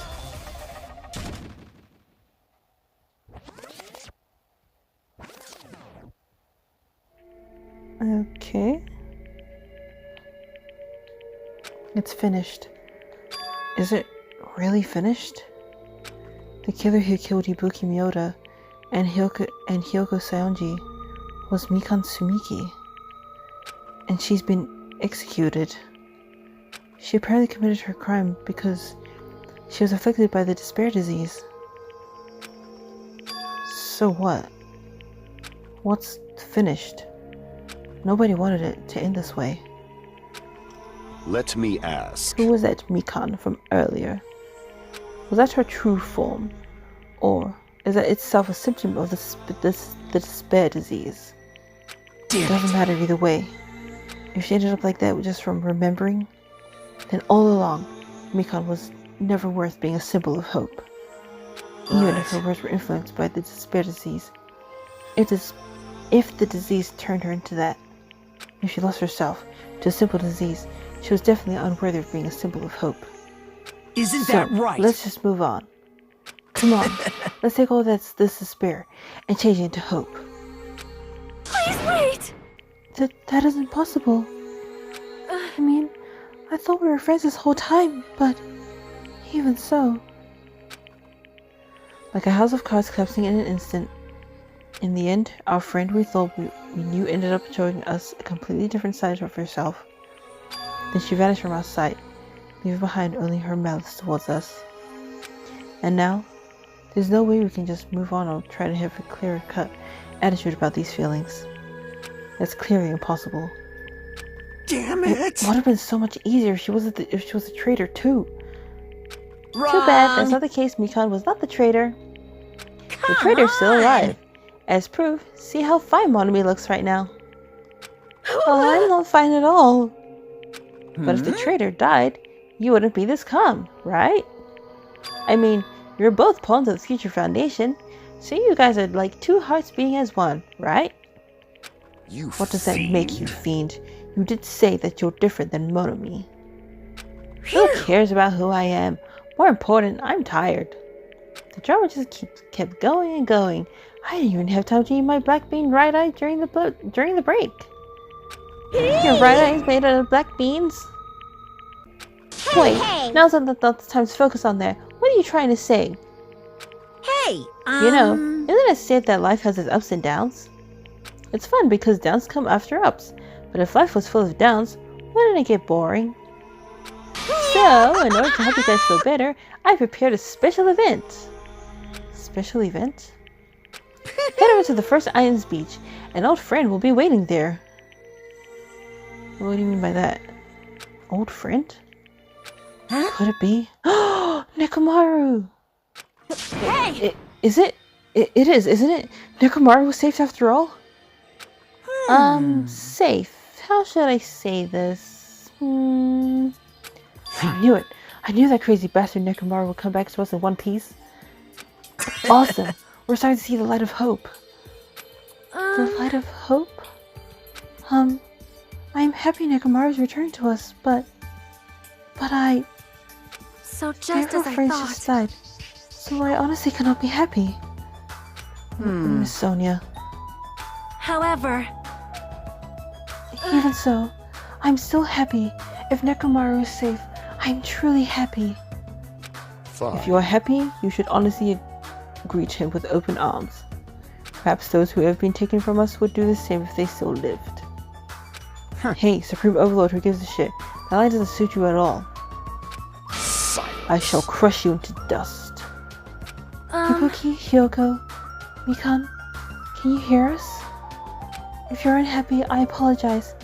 Okay. It's finished. Is it really finished? The killer who killed Ibuki Miyoda and Hyoko Saionji was Mikan Sumiki. And she's been executed. She apparently committed her crime because she was afflicted by the despair disease. So what? What's finished? Nobody wanted it to end this way. Let me ask. Who was that Mikan from earlier? Was that her true form? Or is that itself a symptom of the despair disease? It doesn't matter either way. If she ended up like that just from remembering, then all along, Mikan was never worth being a symbol of hope. Even if her words were influenced by the despair disease. If the disease turned her into that, if she lost herself to a simple disease, she was definitely unworthy of being a symbol of hope. Isn't that right? Let's just move on. Come on, let's take all this despair and change it into hope. Please wait! That isn't possible. I mean, I thought we were friends this whole time, but even so. Like a house of cards collapsing in an instant. In the end, our friend we thought we knew ended up showing us a completely different side of herself. Then she vanished from our sight, leaving behind only her malice towards us. And now, there's no way we can just move on or try to have a clear-cut attitude about these feelings. That's clearly impossible. Damn it! It would have been so much easier if she was a traitor too. Wrong. Too bad that's not the case. Mikan was not the traitor. The traitor's still alive. As proof, see how fine Monomi looks right now. Well, I'm not fine at all. But if the traitor died, you wouldn't be this calm, right? I mean, you're both pawns of the Future Foundation, so you guys are like two hearts beating as one, right? What does that make you, fiend? You did say that you're different than Monomi. Who cares about who I am? More important, I'm tired. The drama just kept going and going. I didn't even have time to eat my black bean right eye during the break. Your right eye is made out of black beans? Wait, now's not the time to focus on that. What are you trying to say? Hey, You know, isn't it said that life has its ups and downs? It's fun because downs come after ups, but if life was full of downs, wouldn't it get boring? So, in order to help you guys feel better, I prepared a special event. Special event? Head over to the First Islands Beach. An old friend will be waiting there. What do you mean by that? Old friend? Huh? Could it be? Nekomaru! Hey! Is it? It is, isn't it? Nekomaru was saved after all? Safe. How should I say this? I knew it. I knew that crazy bastard Nekomaru would come back to us in one piece. Awesome. We're starting to see the light of hope. The light of hope? I'm happy Nekomaru's returned to us, but So just as I friends thought. just died. So I honestly cannot be happy. Miss Sonia. However, Even so, I'm still happy. If Nekomaru is safe, I'm truly happy. Fine. If you are happy, you should honestly greet him with open arms. Perhaps those who have been taken from us would do the same if they still lived. Hey, Supreme Overlord who gives a shit. That line doesn't suit you at all. I shall crush you into dust. Ibuki, Hyoko, Mikan, can you hear us? If you're unhappy, I apologize.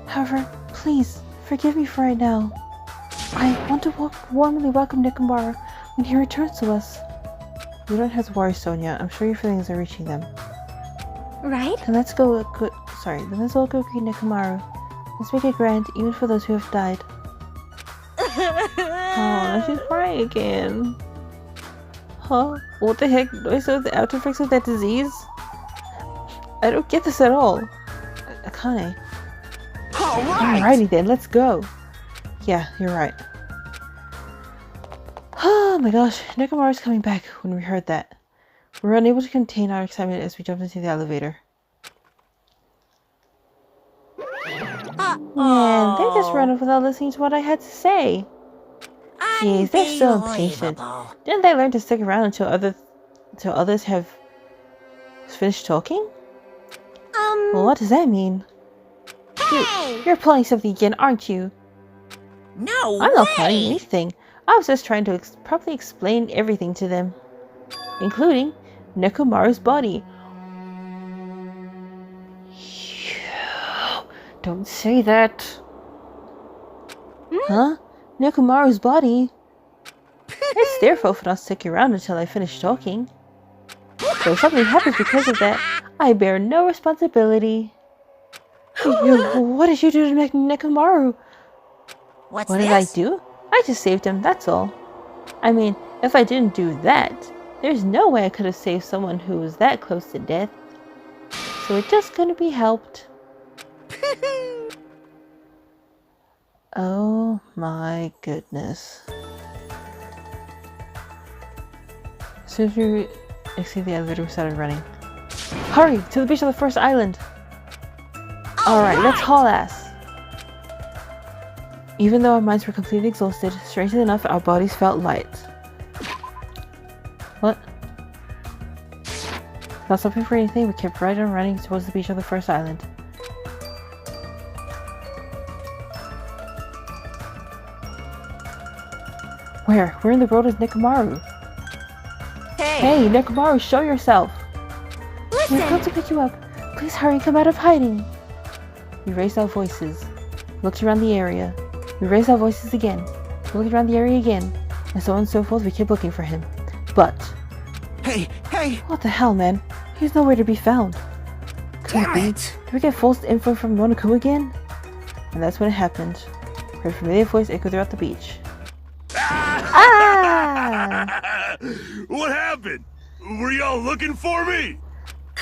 However, please, forgive me for right now. I want to warmly welcome Nekomaru when he returns to us. You don't have to worry, Sonia. I'm sure your feelings are reaching them. Right? Then let's go greet Nekomaru. Let's make it grand, even for those who have died. Oh, she's crying again. Huh? What the heck? Do I still have the after effects of that disease? I don't get this at all. Akane. Alrighty then, let's go. Yeah, you're right. Oh my gosh, Nekomaru's coming back when we heard that. We were unable to contain our excitement as we jumped into the elevator. Man, they just ran off without listening to what I had to say. Jeez, they're so impatient. Didn't they learn to stick around until others have finished talking? Well, what does that mean? You're planning something again, aren't you? No I'm not way! planning anything. I was just trying to properly explain everything to them. Including Nekomaru's body. Don't say that. Huh? Nekomaru's body? It's their fault for not sticking around until I finish talking. So if something happens because of that, I bear no responsibility. What did you do to Nekomaru? What's What this? did I do? I just saved him, that's all. I mean, if I didn't do that, there's no way I could have saved someone who was that close to death. So it just couldn't be helped. Oh my goodness. As soon as we exceeded the elevator, we started running. Hurry! To the beach of the first island! Alright, let's haul ass! Even though our minds were completely exhausted, strangely enough, our bodies felt light. What? Not stopping for anything, we kept right on running towards the beach of the first island. Where? Where in the world is Nekomaru? Hey, Nekomaru, show yourself! Listen! We've come to pick you up. Please hurry and come out of hiding. We raised our voices, looked around the area. We raised our voices again, looked around the area again, and so on and so forth. We kept looking for him. But... Hey! What the hell, man? He's nowhere to be found. Could it be? Did we get false info from Monokuma again? And that's when it happened. Heard a familiar voice echo throughout the beach. Ah! What happened? Were y'all looking for me?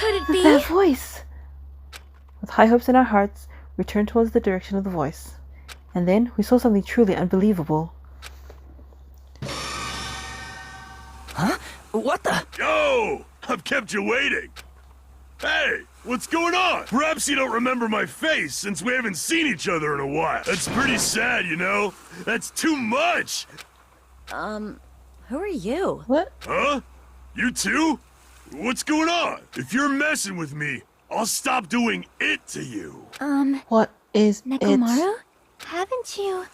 could it be? That voice! With high hopes in our hearts, we turned towards the direction of the voice. And then we saw something truly unbelievable. Huh? What the? Yo! I've kept you waiting. Hey, what's going on? Perhaps you don't remember my face since we haven't seen each other in a while. That's pretty sad, you know? That's too much! Who are you? What? Huh? You too? What's going on? If you're messing with me, I'll stop doing it to you. What is Nekomaru? Haven't you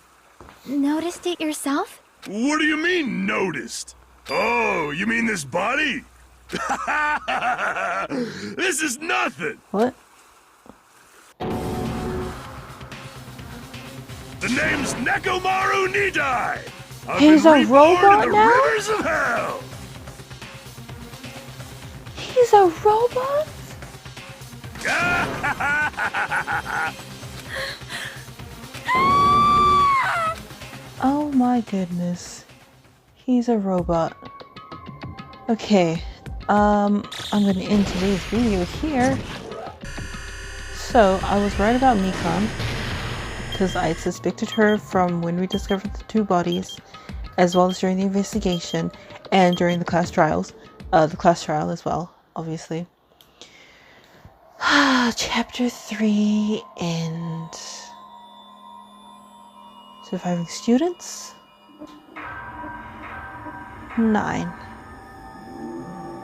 noticed it yourself? What do you mean, noticed? Oh, you mean this body? This is nothing! What? The name's Nekomaru Nidai! I've He's been a reborn robot in the now? rivers of hell! He's a robot? Oh my goodness. He's a robot. Okay, I'm gonna end today's video here. So, I was right about Mikan, because I suspected her from when we discovered the 2 bodies, as well as during the investigation, and during the class trials. The class trial as well, obviously. Chapter 3, and... Surviving students? 9.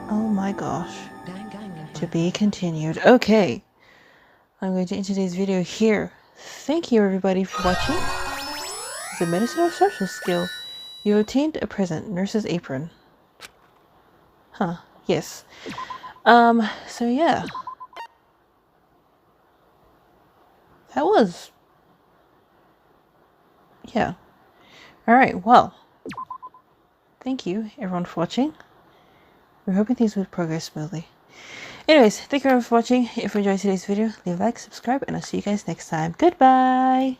Oh my gosh. To be continued. Okay. I'm going to end today's video here. Thank you everybody for watching. As a medicine or social skill, you obtained a present, nurse's apron. Huh, yes. So yeah. That was... yeah. Alright, well. Thank you everyone for watching. We're hoping things would progress smoothly. Anyways, thank you everyone for watching. If you enjoyed today's video, leave a like, subscribe, and I'll see you guys next time. Goodbye!